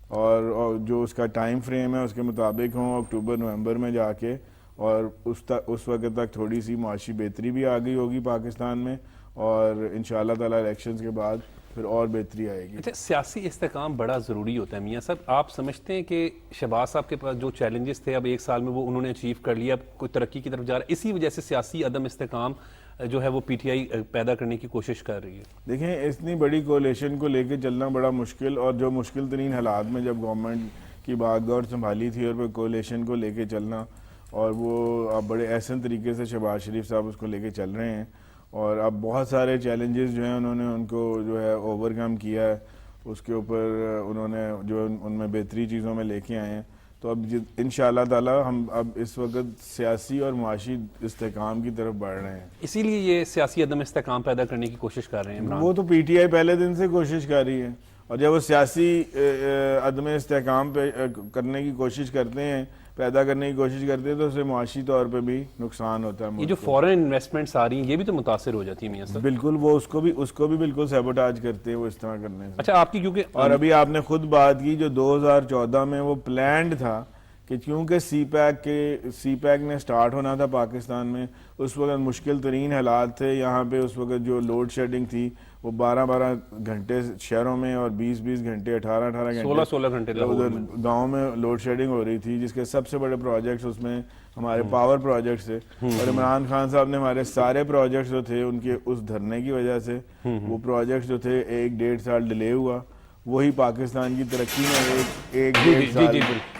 اور جو اس کا ٹائم فریم ہے اس کے مطابق ہوں اکتوبر نومبر میں جا کے, اور اس وقت تک تھوڑی سی معاشی بہتری بھی آ گئی ہوگی پاکستان میں, اور انشاءاللہ تعالی الیکشنز کے بعد پھر اور بہتری آئے گی. اچھا, سیاسی استحکام بڑا ضروری ہوتا ہے میاں صاحب. آپ سمجھتے ہیں کہ شہباز صاحب کے پاس جو چیلنجز تھے اب 1 سال میں وہ انہوں نے اچیو کر لیا, اب کوئی ترقی کی طرف جا رہا ہے, اسی وجہ سے سیاسی عدم استحکام جو ہے وہ پی ٹی آئی پیدا کرنے کی کوشش کر رہی ہے؟ دیکھیں اتنی بڑی کولیشن کو لے کے چلنا بڑا مشکل، اور جو مشکل ترین حالات میں جب گورنمنٹ کی باغ دور سنبھالی تھی اور پھر کولیشن کو لے کے چلنا، اور وہ اب بڑے احسن طریقے سے شہباز شریف صاحب اس کو لے کے چل رہے ہیں، اور اب بہت سارے چیلنجز جو ہیں انہوں نے ان کو جو ہے اوور کم کیا ہے، اس کے اوپر انہوں نے جو ان میں بہتری چیزوں میں لے کے آئے ہیں. تو اب انشاءاللہ تعالی ہم اب اس وقت سیاسی اور معاشی استحکام کی طرف بڑھ رہے ہیں. اسی لیے یہ سیاسی عدم استحکام پیدا کرنے کی کوشش کر رہے ہیں عمران. وہ تو پی ٹی آئی پہلے دن سے کوشش کر رہی ہے، اور جب وہ سیاسی عدم استحکام کرنے کی کوشش کرتے ہیں، پیدا کرنے کی کوشش کرتے ہیں، تو اسے معاشی طور پہ بھی نقصان ہوتا ہے. یہ جو فورن انویسٹمنٹس آ رہی ہیں یہ بھی تو متاثر ہو جاتی ہیں میاں صاحب. بالکل، وہ اس کو بھی بالکل سیبوٹاج کرتے ہیں وہ اس طرح کرنے سے. اچھا آپ کی کیونکہ اور ابھی آپ نے خود بات کی جو 2014 میں وہ پلانڈ تھا کہ کیونکہ سی پیک نے سٹارٹ ہونا تھا پاکستان میں، اس وقت مشکل ترین حالات تھے یہاں پہ. اس وقت جو لوڈ شیڈنگ تھی وہ 12 گھنٹے شہروں میں اور 20 گھنٹے 18 گھنٹے 16 گھنٹے ادھر گاؤں میں لوڈ شیڈنگ ہو رہی تھی، جس کے سب سے بڑے پروجیکٹس اس میں ہمارے پاور پروجیکٹس تھے. اور عمران خان صاحب نے ہمارے سارے پروجیکٹس جو تھے ان کے اس دھرنے کی وجہ سے وہ پروجیکٹس جو تھے 1-1.5 سال ڈیلے ہوا. وہی پاکستان کی ترقی میں ایک 1.5 سال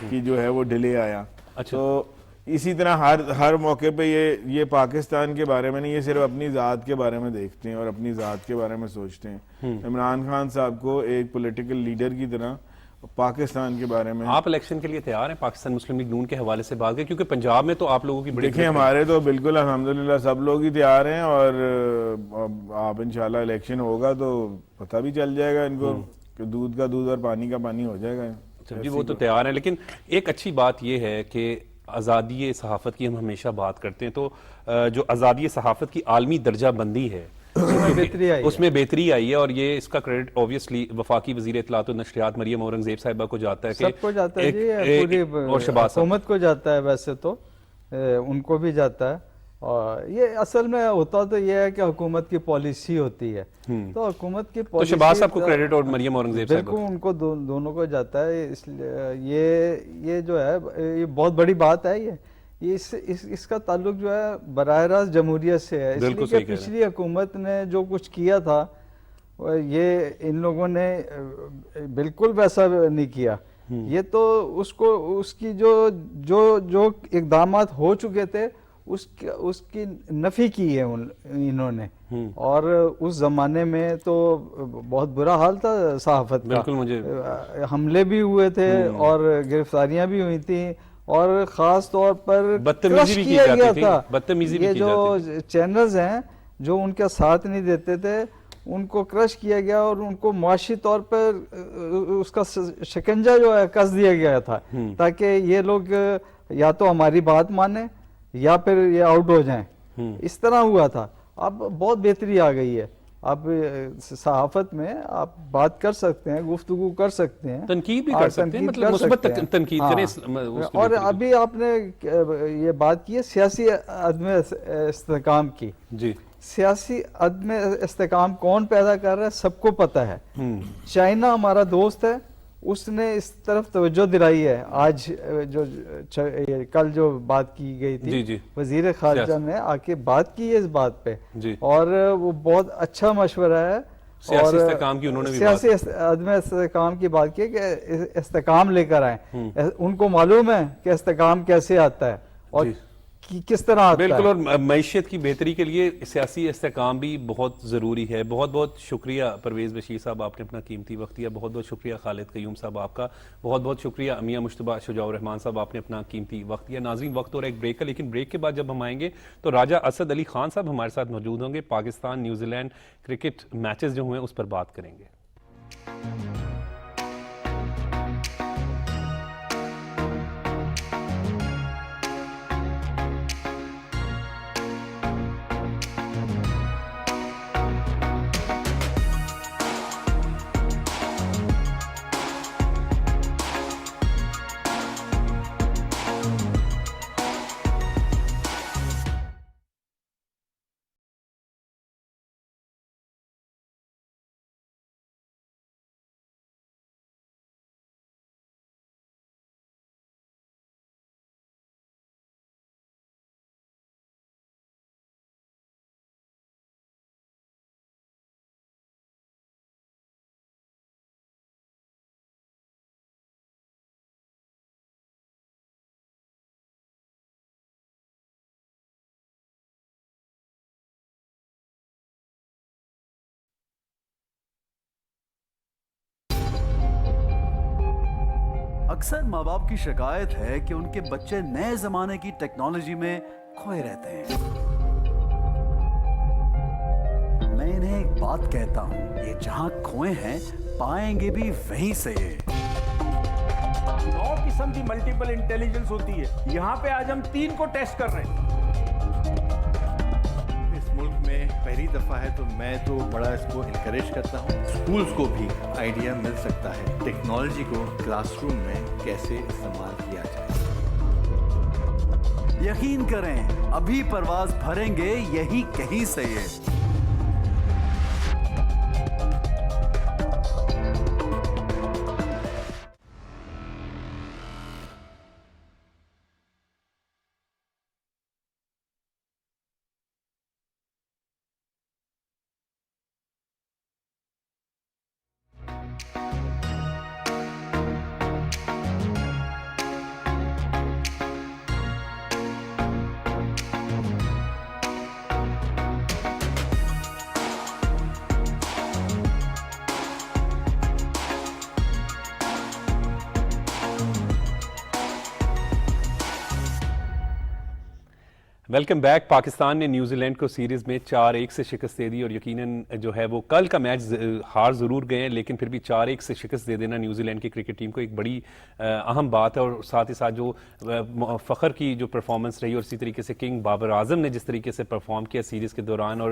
کی جو ہے وہ ڈیلے آیا. تو اسی طرح ہر موقع پہ یہ پاکستان کے بارے میں نہیں، یہ صرف اپنی ذات کے بارے میں دیکھتے ہیں اور اپنی ذات کے بارے میں سوچتے ہیں. عمران خان صاحب کو ایک پولیٹیکل لیڈر کی طرح پاکستان کے بارے میں. آپ الیکشن کے لیے تیار ہیں پاکستان مسلم لیگ نون کے حوالے سے بات کریں؟ کیونکہ پنجاب میں تو آپ لوگوں کی بڑی دیکھیں ہمارے تو بالکل الحمدللہ سب لوگ ہی تیار ہیں، اور آپ انشاءاللہ الیکشن ہوگا تو پتہ بھی چل جائے گا ان کو کہ دودھ کا دودھ اور پانی کا پانی ہو جائے گا. جی وہ تو تیار ہیں، لیکن ایک اچھی بات یہ ہے کہ آزادی صحافت کی ہم ہمیشہ بات کرتے ہیں، تو جو آزادی صحافت کی عالمی درجہ بندی ہے اس میں بہتری آئی ہے، اور یہ اس کا کریڈٹ اوبویسلی وفاقی وزیر اطلاعات و نشریات مریم اورنگزیب صاحبہ کو جاتا ہے. سب کو جاتا ہے جی، پوری حکومت کو جاتا ہے، ویسے تو ان کو بھی جاتا ہے. اور یہ اصل میں ہوتا تو یہ ہے کہ حکومت کی پالیسی ہوتی ہے، تو حکومت کی تو پالیسی شہباز صاحب کو کریڈٹ اور مریم اورنگزیب صاحب بالکل ان کو دونوں کو جاتا ہے. اس لیے یہ جو ہے یہ بہت بڑی بات ہے. اس کا تعلق جو ہے براہ راست جمہوریت سے ہے، اس لیے کہ پچھلی حکومت نے جو کچھ کیا تھا یہ ان لوگوں نے بالکل ویسا نہیں کیا. یہ تو اس کی جو اقدامات ہو چکے تھے اس کی نفی کی ہے انہوں نے. اور اس زمانے میں تو بہت برا حال تھا صحافت کا، حملے بھی ہوئے تھے اور گرفتاریاں بھی ہوئی تھیں، اور خاص طور پر کرش کیا گیا تھا. یہ جو چینلز ہیں جو ان کا ساتھ نہیں دیتے تھے ان کو کرش کیا گیا، اور ان کو معاشی طور پر اس کا شکنجہ جو ہے کس دیا گیا تھا، تاکہ یہ لوگ یا تو ہماری بات مانیں یا پھر یہ آؤٹ ہو جائیں. اس طرح ہوا تھا. اب بہت بہتری آ گئی ہے. اب صحافت میں آپ بات کر سکتے ہیں، گفتگو کر سکتے ہیں، تنقید بھی کر سکتے ہیں، مطلب مثبت تنقید کریں. اور ابھی آپ نے یہ بات کی ہے سیاسی عدم استحکام کی. جی سیاسی عدم استحکام کون پیدا کر رہا ہے سب کو پتہ ہے. چائنا ہمارا دوست ہے، اس نے اس طرف توجہ دلائی ہے. آج کل جو بات کی گئی تھی وزیر خارجہ نے آ کے بات کی ہے اس بات پہ، اور وہ بہت اچھا مشورہ ہے. سیاسی استحکام کی انہوں نے بھی سیاسی عدم استحکام کی بات کی کہ استحکام لے کر آئیں. ان کو معلوم ہے کہ استحکام کیسے آتا ہے اور کس طرح آتا ہے. بالکل، اور معیشت کی بہتری کے لیے سیاسی استحکام بھی بہت ضروری ہے. بہت بہت شکریہ پرویز بشیر صاحب، آپ نے اپنا قیمتی وقت دیا. بہت بہت شکریہ خالد قیوم صاحب آپ کا. بہت بہت شکریہ میاں مشتبہ شجاع الرحمان صاحب، آپ نے اپنا قیمتی وقت دیا. ناظرین وقت ہو رہا ہے ایک بریک کا، لیکن بریک کے بعد جب ہم آئیں گے تو راجہ اسد علی خان صاحب ہمارے ساتھ موجود ہوں گے. Pakistan New Zealand cricket matches جو ہوئے اس پر بات کریں گے. اکثر ماں باپ کی شکایت ہے کہ ان کے بچے نئے زمانے کی ٹیکنالوجی میں کھوئے رہتے ہیں. میں انہیں ایک بات کہتا ہوں, یہ جہاں کھوئے ہیں پائیں گے بھی وہیں سے. 9 قسم کی ملٹیپل انٹیلیجنس ہوتی ہے, یہاں پہ آج ہم 3 کو ٹیسٹ کر رہے ہیں. اس ملک میں پہلی دفعہ ہے تو میں تو بڑا اس کو انکریج کرتا ہوں. اسکولز کو بھی آئیڈیا مل سکتا ہے ٹیکنالوجی کو کلاس روم میں کیسے استعمال کیا جائے. یقین کریں ابھی پرواز بھریں گے یہی کہیں سے. یہ ویلکم بیک. پاکستان نے نیوزی لینڈ کو سیریز میں 4-1 سے شکست دے دی اور یقیناً جو ہے وہ کل کا میچ ہار ضرور گئے ہیں, لیکن پھر بھی 4-1 سے شکست دے دینا نیوزی لینڈ کی کرکٹ ٹیم کو ایک بڑی اہم بات ہے. اور ساتھ ہی ساتھ جو فخر کی جو پرفارمنس رہی اور اسی طریقے سے کنگ بابر اعظم نے جس طریقے سے پرفارم کیا سیریز کے دوران, اور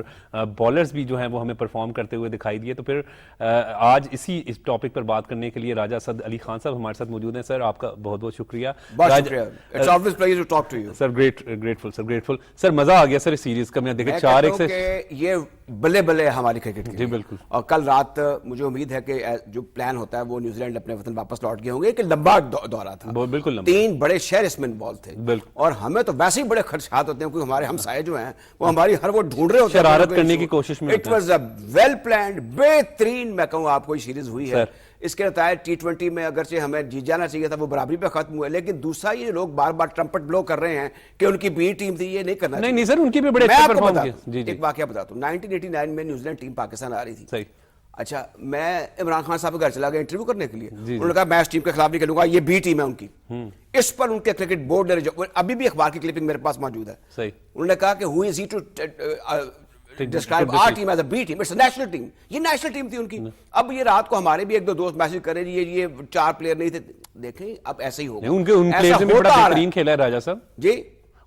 بالرز بھی جو ہیں وہ ہمیں پرفارم کرتے ہوئے دکھائی دیے. تو پھر آج اس ٹاپک پر بات کرنے کے لیے راجہ اسد علی خان صاحب ہمارے ساتھ موجود ہیں. سر آپ کا بہت بہت شکریہ. سر گریٹفل سر, مزہ آ گیا سر اس سیریز کا. میں دیکھیں 4-1 سے یہ بلے بلے ہماری کرکٹ کی. جی بالکل. اور کل رات مجھے امید ہے کہ جو پلان ہوتا ہے وہ نیوزی لینڈ اپنے وطن واپس لوٹ گئے ہوں گے. کہ لمبا دورہ تھا, بالکل لمبا, 3 بڑے شہر اس میں انوالو تھے. اور ہمیں تو ویسے ہی بڑے خدشات ہوتے ہیں کیونکہ ہمارے ہمسائے جو ہیں وہ ہماری ہر وہ ڈھونڈ رہے ہوتے ہیں, شرارت کرنے کی کوشش میں. It was a well planned, بہترین میں کہوں آپ کو یہ سیریز ہوئی ہے. اس کے نتائج T20 میں اگرچہ ہمیں جیت جانا چاہیے تھا وہ برابری پہ ختم ہوئے, لیکن دوسرا یہ لوگ بار بار ٹرمپٹ بلو کر رہے ہیں کہ ان کی بی ٹیم تھی, یہ نہیں کرنا چاہیے. نہیں سر, ان کی بھی بڑے اچھے پرفارم کیے. ایک واقعہ بتاتا ہوں. 1989 میں نیوزی لینڈ ٹیم پاکستان آ رہی تھی. صحیح. اچھا, میں عمران خان صاحب کے گھر چلا گیا انٹرویو کرنے کے لیے. انہوں نے کہا میں اس ٹیم کے خلاف نہیں کھیلوں گا, یہ بی ٹیم ہے ان کی. اس پر ان کے کرکٹ بورڈ نے ابھی بھی اخبار کی کلپنگ میرے پاس موجود ہے. صحیح. انہوں نے کہا کہ who is he to describe our team as a B team, it's a national team. یہ نیشنل ٹیم تھی ان کی. اب یہ رات کو ہمارے بھی 1-2 دوست میسج کر رہے ہیں یہ 4 پلیئر نہیں تھے. دیکھیں اب ایسے ہی ہوگا. ان پلیئرز نے بڑا بہترین کھیلا ہے راجہ صاحب. جی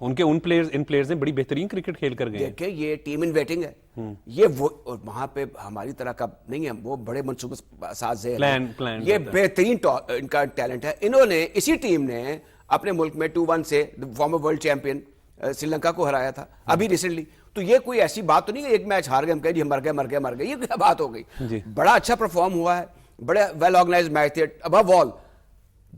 ان کے ان پلیئرز نے بڑی بہترین کرکٹ کھیل کر گئے. دیکھیں یہ ٹیم ان ویٹنگ ہے. یہ وہ وہاں پہ ہماری طرح کا نہیں ہے, وہ بڑے منصوبہ ساز ہے. یہ بہترین ان کا ٹیلنٹ ہے. انہوں نے اسی ٹیم نے اپنے ملک میں 2-1 سے farmer world champion Sri Lanka کو ہرایا تھا ابھی ریسنٹلی. تو یہ کوئی ایسی بات تو نہیں ہے ایک میچ ہار گئے ہم کہیں جی مر گئے. یہ کیا بات ہو گئی؟ بڑا اچھا پرفارم ہوا ہے, بڑے ویل آرگنائزڈ میچ تھے. ابو آل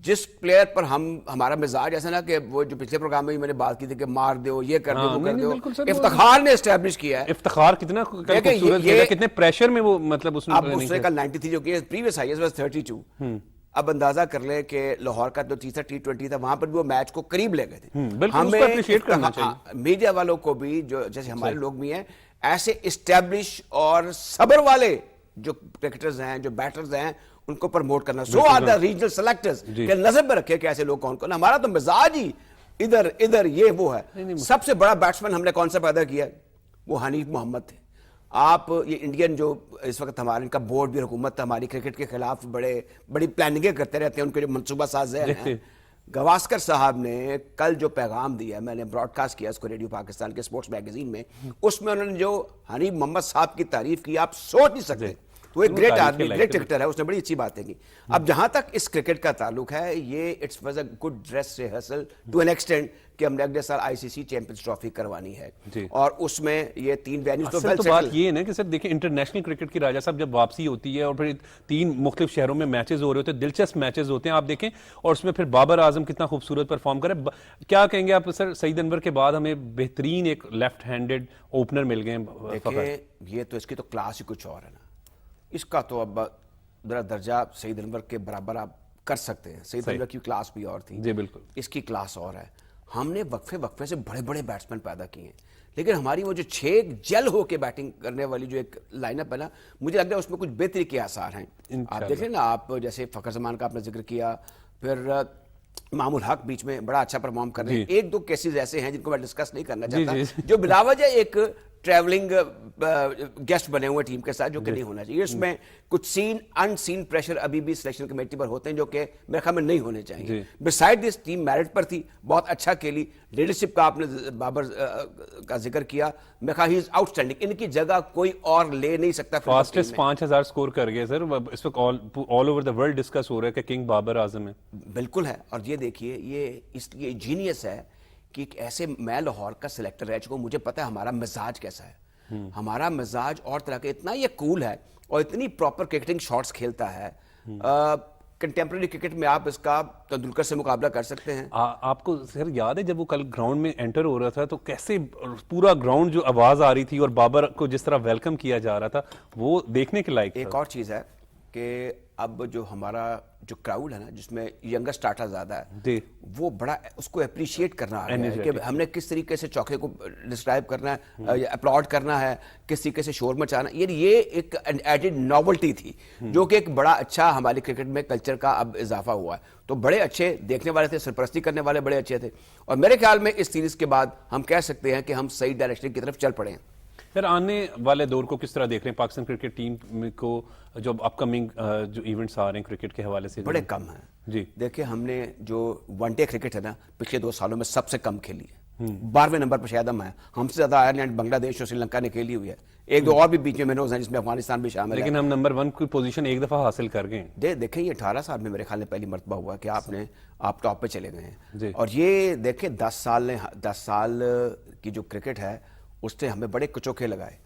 جس پلیئر پر ہمارا مزاج ایسا نا کہ وہ جو پچھلے پروگرام میں میں نے بات کی تھی کہ مار دو, یہ کر دو, وہ کر دو, افتخار نے اسٹیبلش کیا ہے. افتخار کتنا خوبصورت کھیلا, کتنے پریشر میں وہ مطلب اس نے. اب دوسرے کا 93 جو کہ پریویس ہائیسٹ واز 32. اب اندازہ کر لیں کہ لاہور کا جو تیسرا T20 تھا وہاں پر بھی وہ میچ کو قریب لے گئے تھے. ہمیں میڈیا والوں کو بھی جو جیسے ہمارے لوگ بھی ہیں ایسے اسٹیبلش اور صبر والے جو کرکٹرز ہیں جو بیٹرز ہیں ان کو پروموٹ کرنا. سو آر دا ریجنل سلیکٹرز کہ نظر میں رکھے کہ ایسے لوگ کون کون. ہمارا تو مزاج ہی ادھر یہ وہ ہے. سب سے بڑا بیٹسمین ہم نے کون سا پیدا کیا وہ حنیف محمد تھے. آپ یہ انڈین جو اس وقت ہمارے ان کا بورڈ بھی حکومت ہماری کرکٹ کے خلاف بڑی پلاننگیں کرتے رہتے ہیں, ان کے جو منصوبہ ساز ہیں. گواسکر صاحب نے کل جو پیغام دیا میں نے براڈ کاسٹ کیا اس کو ریڈیو پاکستان کے سپورٹس میگزین میں, اس میں انہوں نے جو حنیف محمد صاحب کی تعریف کی آپ سوچ نہیں سکتے. وہ ایک گریٹ آدمی, گریٹ کرکٹر ہے, اس نے بڑی اچھی باتیں کی. اب جہاں تک اس کرکٹ کا تعلق ہے یہ it's was a good dress rehearsal to an extent کہ ہم نے اگلے سال ICC چیمپئنز ٹرافی کروانی ہے اور اس میں یہ 3 وینیوز تو تو بات یہ ہے نا کہ سر دیکھیں انٹرنیشنل کرکٹ کی راجہ صاحب جب واپسی ہوتی ہے اور پھر 3 مختلف شہروں میں میچز ہو رہے ہوتے ہیں, دلچسپ میچز ہوتے ہیں آپ دیکھیں, اور اس میں پھر بابر اعظم کتنا خوبصورت پرفارم کرے. کیا کہیں گے آپ سر, سعید انور کے بعد ہمیں بہترین ایک لیفٹ ہینڈڈ اوپنر مل گئے. دیکھیں یہ تو اس کی تو کلاس ہی کچھ اور ہے نا. اس کا تو اب درجہ سعید انور کے برابر آپ کر سکتے ہیں. سعید انور کی کلاس بھی اور تھی. جی بالکل. اس کی کلاس اور ہے. ہم نے وقفے سے بڑے بڑے بیٹسمین پیدا کیے ہیں, لیکن ہماری وہ جو 6 جل ہو کے بیٹنگ کرنے والی جو ایک لائن اپ ہے نا, مجھے لگتا ہے اس میں کچھ بہتری کے آثار ہیں. آپ دیکھ لیں نا, آپ جیسے فخر زمان کا آپ نے ذکر کیا, پھر معمول حق بیچ میں بڑا اچھا پرفارم کر رہے ہیں. ایک دو کیسز ایسے ہیں جن کو میں ڈسکس نہیں کرنا چاہتا جو بلا وجہ ایک ٹریولنگ گیسٹ بنے ہوئے ٹیم کے ساتھ جو کہ نہیں ہونا چاہیے. اس میں کچھ سین ان سین پریشر ابھی بھی سلیکشن کمیٹی پر ہوتے ہیں جو کہ میرے خیال میں نہیں ہونے چاہیے. بسائڈ دس ٹیم میرٹ پر تھی, بہت اچھا کھیلی. لیڈرشپ کا آپ نے بابر کا ذکر کیا, میں کہا ہی از آؤٹ اسٹینڈنگ. ان کی جگہ کوئی اور لے نہیں سکتا. فاسٹسٹ 5000 سکور کر گئے سر, اس وقت all over the world discuss ہو رہا ہے کہ کنگ بابر اعظم ہے. بالکل ہے. اور یہ دیکھیے یہ اس لیے جینیس ہے کہ ایک ایسے, میں لاہور کا سلیکٹر رہ چکا ہوں, مجھے پتا ہے ہمارا مزاج کیسا ہے. ہمارا مزاج اور طرح کا, اتنا یہ کول ہے اور اتنی پراپر کرکٹنگ شاٹس کھیلتا ہے. کنٹمپریری کرکٹ میں آپ اس کا تندولکر سے مقابلہ کر سکتے ہیں. آپ کو سر یاد ہے جب وہ کل گراؤنڈ میں انٹر ہو رہا تھا تو کیسے پورا گراؤنڈ جو آواز آ رہی تھی اور بابر کو جس طرح ویلکم کیا جا رہا تھا, وہ دیکھنے کے لائق. ایک اور چیز ہے کہ اب جو ہمارا جو کراؤڈ ہے نا, جس میں ینگر سٹارٹر زیادہ ہے, وہ بڑا اس کو اپریشیٹ کرنا آ رہا ہے کہ ہم نے کس طریقے سے چوکے کو ڈسکرائب کرنا ہے, اپلاڈ کرنا ہے, کس طریقے سے شور مچانا. یہ ایک ایڈڈ نوولٹی تھی جو کہ ایک بڑا اچھا ہماری کرکٹ میں کلچر کا اب اضافہ ہوا ہے. تو بڑے اچھے دیکھنے والے تھے, سرپرستی کرنے والے بڑے اچھے تھے. اور میرے خیال میں اس سیریز کے بعد ہم کہہ سکتے ہیں کہ ہم صحیح ڈائریکشن کی طرف چل پڑے ہیں. پھر آنے والے دور کو کس طرح دیکھ رہے ہیں پاکستان کرکٹ ٹیم کو, جو اپ کمنگ جو ایونٹس آ رہے ہیں کرکٹ کے حوالے سے؟ بڑے کم ہیں جی. دیکھیں ہم نے جو ون ڈے کرکٹ ہے نا پچھلے 2 سالوں میں سب سے کم کھیلی ہے. 12ویں نمبر پر شاید ہم ہیں. ہم سے زیادہ آئرلینڈ, بنگلہ دیش اور سری لنکا نے کھیلی ہوئی ہے. ایک دو اور بھی بیچ میں مینوز ہیں جس میں افغانستان بھی شامل ہے, لیکن ہم نمبر 1 کی پوزیشن ایک دفعہ حاصل کر گئے. دیکھیں یہ 18 سال میں میرے خیال میں پہلی مرتبہ ہوا کہ آپ ٹاپ پہ چلے گئے ہیں. اور یہ دیکھیں 10 سال کی جو کرکٹ ہے اس نے ہمیں بڑے کچوکے لگائے.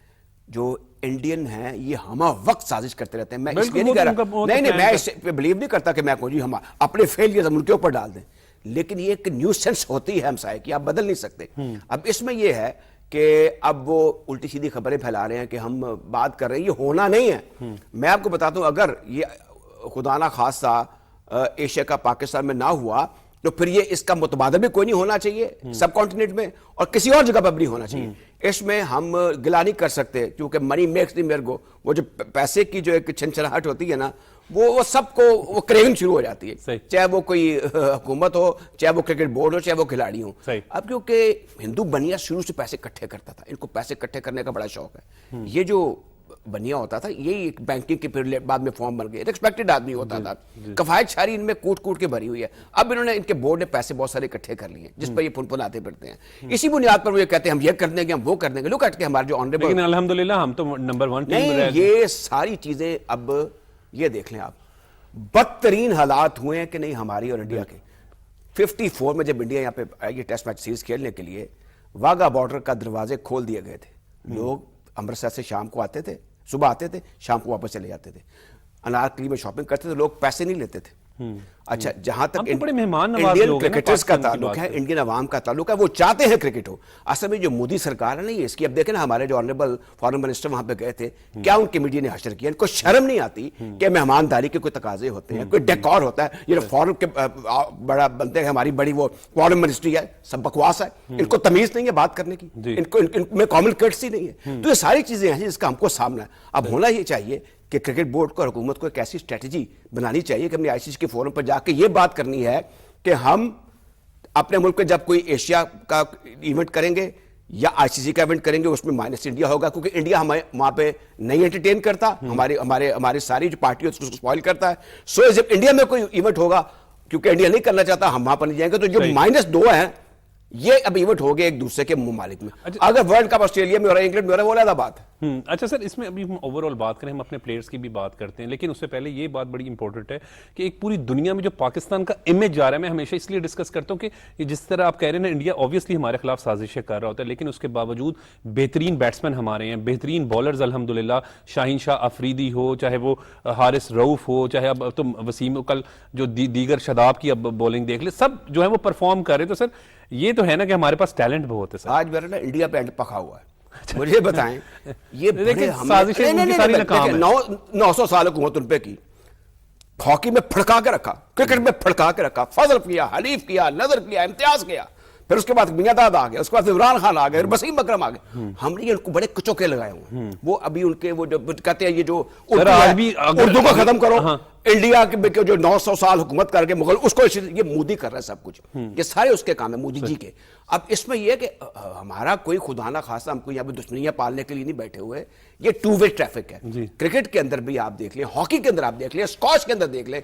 جو انڈین ہیں یہ ہما وقت سازش کرتے رہتے ہیں. میں اس لیے نہیں کہہ رہا, نہیں میں اس پہ بلیو نہیں کرتا کہ میں کہوں جی ہم اپنے فیلئر ہم ان کے اوپر ڈال دیں, لیکن یہ ایک نیو سینس ہوتی ہے ہمسائے کی, آپ بدل نہیں سکتے. اب اس میں یہ ہے کہ اب وہ الٹی سیدھی خبریں پھیلا رہے ہیں کہ ہم بات کر رہے ہیں, یہ ہونا نہیں ہے. میں آپ کو بتاتا ہوں اگر یہ خدا نہ خواستہ ایشیا کا پاکستان میں نہ ہوا تو پھر یہ اس کا متبادل بھی کوئی نہیں ہونا چاہیے سب کانٹیننٹ میں, اور کسی اور جگہ پر بھی نہیں ہونا چاہیے. اس میں ہم گلا نہیں کر سکتے کیونکہ منی میکس دی میرگو, وہ جو پیسے کی جو ایک چھنچھناہٹ ہوتی ہے نا, وہ سب کو وہ کریونگ شروع ہو جاتی ہے, چاہے وہ کوئی حکومت ہو, چاہے وہ کرکٹ بورڈ ہو, چاہے وہ کھلاڑی ہوں. اب کیونکہ ہندو بنیا شروع سے پیسے اکٹھے کرتا تھا, ان کو پیسے اکٹھے کرنے کا بڑا شوق ہے. یہ جو بنیا ہوتا تھا یہی ایک بینکنگ کے پھر بعد میں فارم بن گئے, ایکسپیکٹڈ آدمی ہوتا تھا. کفایت شاری ان میں کوٹ کے بھری ہوئی ہے. اب انہوں نے ان کے بورڈ نے پیسے بہت سارے اکٹھے کر لیے جس پر یہ پھنپھناتے پھرتے ہیں. اسی بنیاد پر وہ یہ کہتے ہیں ہم یہ کر دیں گے, ہم وہ کر دیں گے. لوگ کہتے ہیں ہمارے جو آنریبل, لیکن الحمدللہ ہم تو نمبر 1 ٹیم نہیں, یہ ساری چیزیں اب یہ دیکھ لیں آپ, بدترین حالات ہوئے ہیں کہ نہیں ہماری اور انڈیا کے. 54 میں جب انڈیا یہاں پہ یہ ٹیسٹ میچ سیریز کھیلنے کے لیے, واگا بارڈر کا دروازے کھول دیے گئے تھے. لوگ امرتسر سے شام کو آتے تھے, صبح آتے تھے, شام کو واپس چلے جاتے تھے. انارکلی میں شاپنگ کرتے تھے, لوگ پیسے نہیں لیتے تھے. اچھا جہاں تک انڈین کرکٹرز کا تعلق ہے, انڈین عوام کا تعلق ہے, وہ چاہتے ہیں کرکٹ ہو. اصل میں جو مودی سرکار ہے نا, یہ اس کی اب دیکھیں نا ہمارے جو آنریبل فارن منسٹر وہاں پہ گئے تھے, کیا ان کی میڈیا نے حشر کیا. ان کو شرم نہیں آتی کہ مہمانداری کے کوئی تقاضے ہوتے ہیں, کوئی ڈیکور ہوتا ہے. یہ فارن کے بڑا بنتے ہیں, ہماری بڑی وہ فارن منسٹری ہے, سب بکواس ہے. ان کو تمیز نہیں ہے بات کرنے کی, ان میں کامن کرٹسی نہیں ہے. تو یہ ساری چیزیں ہیں جس کا ہم کو سامنا ہے. اب ہونا یہ چاہیے کہ کرکٹ بورڈ کو اور حکومت کو ایک ایسی اسٹریٹجی بنانی چاہیے کہ اپنی آئی سی سی کے فورم پر جا کے یہ بات کرنی ہے کہ ہم اپنے ملک میں جب کوئی ایشیا کا ایونٹ کریں گے یا آئی سی سی کا ایونٹ کریں گے, اس میں مائنس انڈیا ہوگا, کیونکہ انڈیا ہمیں وہاں پہ نہیں انٹرٹین کرتا, ہماری ساری جو پارٹی اس کو سپوائل کرتا ہے. سو جب انڈیا میں کوئی ایونٹ ہوگا, کیونکہ انڈیا نہیں کرنا چاہتا, ہم وہاں پر نہیں جائیں گے. تو جو -2 ہیں یہ اب ایونٹ ہو گئے ایک دوسرے کے ممالک میں. اگر ورلڈ کپ آسٹریلیا میں ہو رہا ہے, انگلینڈ میں ہو رہا ہے, وہ علیحدہ بات ہے. اچھا سر, اس میں ابھی ہم اوور آل بات کریں, ہم اپنے پلیئرز کی بھی بات کرتے ہیں, لیکن اس سے پہلے یہ بات بڑی امپورٹنٹ ہے کہ ایک پوری دنیا میں جو پاکستان کا امیج جا رہا ہے, میں ہمیشہ اس لیے ڈسکس کرتا ہوں کہ جس طرح آپ کہہ رہے ہیں نا, انڈیا اوبویسلی ہمارے خلاف سازشیں کر رہا ہوتا ہے, لیکن اس کے باوجود بہترین بیٹسمین ہمارے ہیں, بہترین بالرز الحمدللہ, شاہین شاہ افریدی ہو, چاہے وہ حارث رؤف ہو, چاہے اب تم وسیم, کل جو دیگر شاداب کی اب بولنگ دیکھ لے, سب جو ہے وہ پرفارم کر رہے. تو سر یہ تو ہے نا کہ ہمارے پاس ٹیلنٹ بہت ہے سر. آج میرا نا انڈیا پہ پکا ہوا ہے. مجھے بتائیں یہ 900 سال حکومت ان پہ کی, ہاکی میں پھڑکا کے رکھا, کرکٹ میں پھڑکا کے رکھا, فضل کیا, حلیف کیا, نظر کیا, امتیاز کیا, پھر اس کے بعد میاں داد آ گئے, اس کے بعد عمران خان آ گئے, وسیم اکرم آ گئے. ہم نے ان کو بڑے کچوکے لگائے ہوئے ہیں. وہ ابھی ان کے وہ جو کہتے ہیں یہ جو اردو کو ختم کرو, انڈیا کے جو 900 سال حکومت کر کے مغل, اس کو یہ مودی کر رہا ہے سب کچھ. یہ سارے اس کے کام ہیں مودی جی کے. اب اس میں یہ ہے کہ ہمارا کوئی خدا نہ خاصا ہم کو یہاں پہ دشمنیاں پالنے کے لیے نہیں بیٹھے ہوئے. یہ ٹو وے ٹریفک ہے. کرکٹ کے اندر بھی آپ دیکھ لیں, ہاکی کے اندر آپ دیکھ لیں, اسکواش کے اندر دیکھ لیں,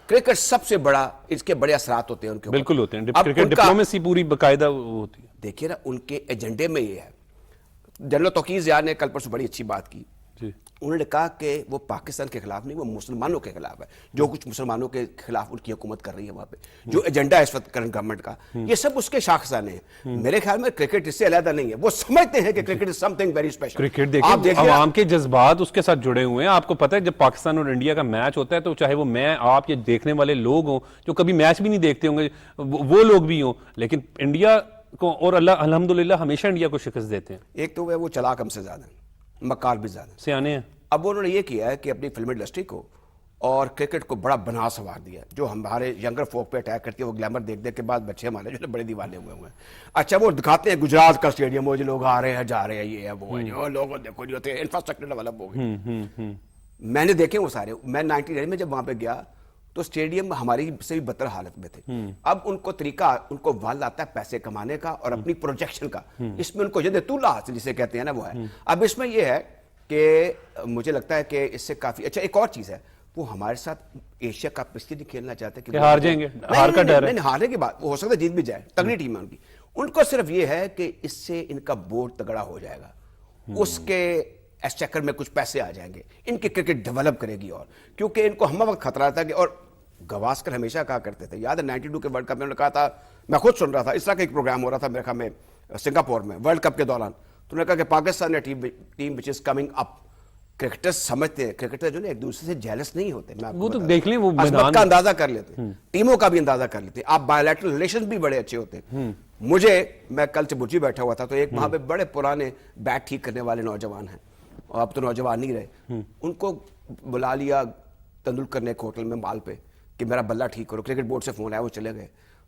کرکٹ سب سے بڑا, اس کے بڑے اثرات ہوتے ہیں ان کے اوپر. بالکل ہوتے ہیں. کرکٹ ڈپلومیسی پوری باقاعدہ ہوتی ہے. دیکھیے نا ان کے ایجنڈے میں یہ ہے. جنرل توقیر ضیاء نے کل پرسوں بڑی اچھی بات کی. انہوں نے کہا کہ وہ پاکستان کے خلاف نہیں, وہ مسلمانوں کے خلاف ہے. جو کچھ مسلمانوں کے خلاف ان کی حکومت کر رہی ہے وہاں پہ, جو ایجنڈا ہے اس وقت کرنٹ گورنمنٹ کا, یہ سب اس کے شاخسانے ہیں. میرے خیال میں کرکٹ اس سے علیحدہ نہیں ہے. وہ سمجھتے ہیں کہ cricket is some thing very special. Cricket دیکھیں, عوام کے جذبات اس کے ساتھ جڑے ہوئے ہیں. آپ کو پتہ ہے جب پاکستان اور انڈیا کا میچ ہوتا ہے تو چاہے وہ میں, آپ, یا دیکھنے والے لوگ ہوں جو کبھی میچ بھی نہیں دیکھتے ہوں گے, وہ لوگ بھی ہوں, لیکن انڈیا کو اور اللہ الحمدللہ ہمیشہ انڈیا کو شکست دیتے ہیں. ایک تو وہ چلاک ہم سے زیادہ ہیں, مکار بھی زیادہ ہیں, سیانے ہیں. اب انہوں نے یہ کیا ہے کہ اپنی فلم انڈسٹری کو اور کرکٹ کو بڑا بنا سنوار دیا ہے. جو ہمارے ینگر فوک پہ اٹیک کرتی ہے, وہ گلیمر دیکھ دیکھ کے بعد بچے ہمارے جو بڑے دیوانے ہوئے ہیں. اچھا وہ دکھاتے ہیں گجرات کا اسٹیڈیم, وہ جو لوگ آ رہے ہیں جا رہے ہیں, یہ ہے وہ ہے, جو لوگ دیکھو جو ہوتے ہیں انفراسٹرکچر ڈیولپ ہو گئے. میں نے دیکھے وہ سارے. میں 99 میں جب وہاں پہ گیا تو اسٹیڈیم ہماری سے بھی بدتر حالت میں تھے. اب ان کو طریقہ, ان کو وال آتا ہے پیسے کمانے کا اور اپنی پروجیکشن کا. اس میں ان کو جدے طول حاصل جسے کہتے ہیں نا وہ ہے. اب اس میں یہ ہے کہ مجھے لگتا ہے کہ اس سے کافی اچھا ایک اور چیز ہے, وہ ہمارے ساتھ ایشیا کپ اس لیے نہیں کھیلنا چاہتے کہ ہار جائیں گے, ہار کا ڈر ہے. ہارنے کے بعد ہو سکتا ہے جیت بھی جائے, تگڑی ٹیم ہے ان کی. ان کو صرف یہ ہے کہ اس سے ان کا بورڈ تگڑا ہو جائے گا, اس کے ایکسچیکر میں کچھ پیسے آ جائیں گے, ان کی کرکٹ ڈیولپ کرے گی. اور کیونکہ ان کو ہم وقت خطرہ تھا کہ, اور گواسکر ہمیشہ کہا کرتے تھے, یاد ہے 92 کے ورلڈ کپ میں انہوں نے کہا تھا, میں خود سن رہا تھا, اس طرح کا ایک پروگرام ہو رہا تھا میرے خیال میں سنگاپور میں ورلڈ کپ کے دوران. تو انہوں نے کہا کہ Pakistan team which is coming up. Cricketers سمجھتے ہیں, کرکٹر جو ہے ایک دوسرے سے جیلس نہیں ہوتے. وہ تو دیکھ لیں, وہ عظمت کا اندازہ کر لیتے ہیں, ٹیموں کا بھی اندازہ کر لیتے ہیں. آپ بائیلیٹرل ریلیشن بھی بڑے اچھے ہوتے ہیں. مجھے, میں کل سے برجی بیٹھا ہوا تھا, تو ایک وہاں پہ بڑے پرانے بیٹ ٹھیک کرنے والے نوجوان ہیں, اور اب تو نوجوان نہیں رہے. ان کو بلا لیا تندولکر نے ایک ہوٹل میں مال پہ کہ میرا بلہ ٹھیک کرو. کرکٹ بورڈ سے فون آیا, وہ چلے گئے.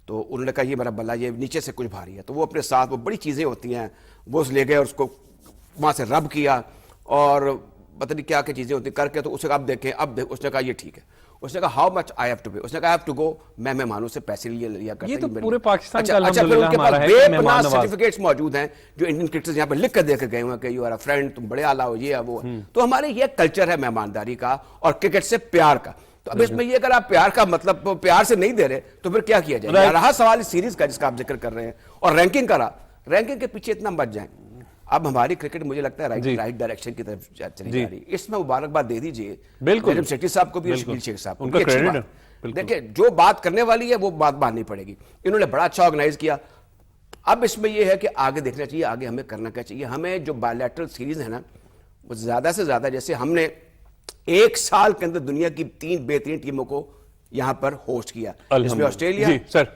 تو انہوں نے کہا یہ میرا بلہ یہ نیچے سے کچھ بھاری ہے. تو وہ اپنے ساتھ, وہ بڑی چیزیں ہوتی ہیں, وہ اس لے گئے اور اس کو وہاں سے رب کیا اور پتہ نہیں کیا کیا چیزیں ہوتی کر کے. تو اسے کہا اب دیکھیں, اب اس نے کہا یہ ٹھیک ہے. اس نے کہا how much I have to pay. اس نے کہا آئی ہیو ٹو گو, میں مہمانوں سے پیسے لیا کرتا. یہ تو پورے پاکستان کا اچھا, پھر الحمدللہ ان کے ہمارا پاس ہے بے پناہ سرٹیفکیٹس موجود ہیں جو انڈین کرکٹرز یہاں پہ لکھ کر دے کے گئے ہوئے ہیں کہ یو آر اے فرینڈ, تم بڑے اعلیٰ ہو, یہ ہے وہ ہے. تو ہمارے یہ کلچر ہے مہمانداری کا اور کرکٹ سے پیار کا. تو اب اس میں یہ, اگر آپ پیار کا مطلب پیار سے نہیں دے رہے تو پھر کیا کیا جائے. رہا سوال اس سیریز کا جس کا آپ ذکر کر رہے ہیں, اور رینکنگ کا رہا, رینکنگ کے پیچھے اتنا بچ جائیں. اب ہماری کرکٹ مجھے لگتا ہے رائٹ ڈائریکشن کی طرف چلی جا رہی ہے. اس میں مبارکباد دے دیجیے بالکل سیٹھی صاحب کو بھی اور شکیل شیخ صاحب کو. ان کا کریڈٹ ہے. دیکھیں جو بات کرنے والی ہے وہ بات ماننی پڑے گی. انہوں نے بڑا اچھا آرگنائز کیا. اب اس میں یہ ہے کہ آگے دیکھنا چاہیے, آگے ہمیں کرنا کیا چاہیے. ہمیں جو بائیلیٹرل سیریز ہے نا, وہ زیادہ سے زیادہ, جیسے ہم نے ایک سال کے اندر دنیا کی 3 بہترین ٹیموں کو یہاں پر ہوسٹ کیا, اس میں Australia,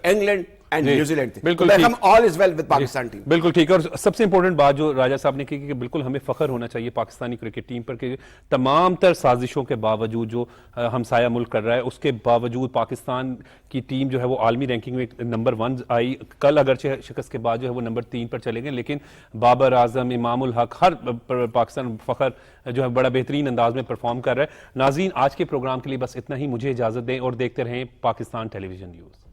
England and New Zealand تھے. بالکل آل از ویل ود پاکستان ٹیم. بالکل ٹھیک ہے. اور سب سے امپورٹنٹ بات جو راجہ صاحب نے کی کہ بالکل ہمیں فخر ہونا چاہیے پاکستانی کرکٹ ٹیم پر کہ تمام تر سازشوں کے باوجود جو ہمسایہ ملک کر رہا ہے, اس کے باوجود پاکستان کی ٹیم جو ہے وہ عالمی رینکنگ میں نمبر 1 آئی. کل اگرچہ شکست کے بعد جو ہے وہ نمبر 3 پر چلے گئے, لیکن بابر اعظم, امام الحق, ہر پاکستان فخر جو ہے بڑا بہترین انداز میں پرفارم کر رہا ہے. ناظرین, آج کے پروگرام کے لیے بس اتنا ہی. مجھے اجازت دیں اور دیکھتے رہیں پاکستان ٹیلی ویژن نیوز.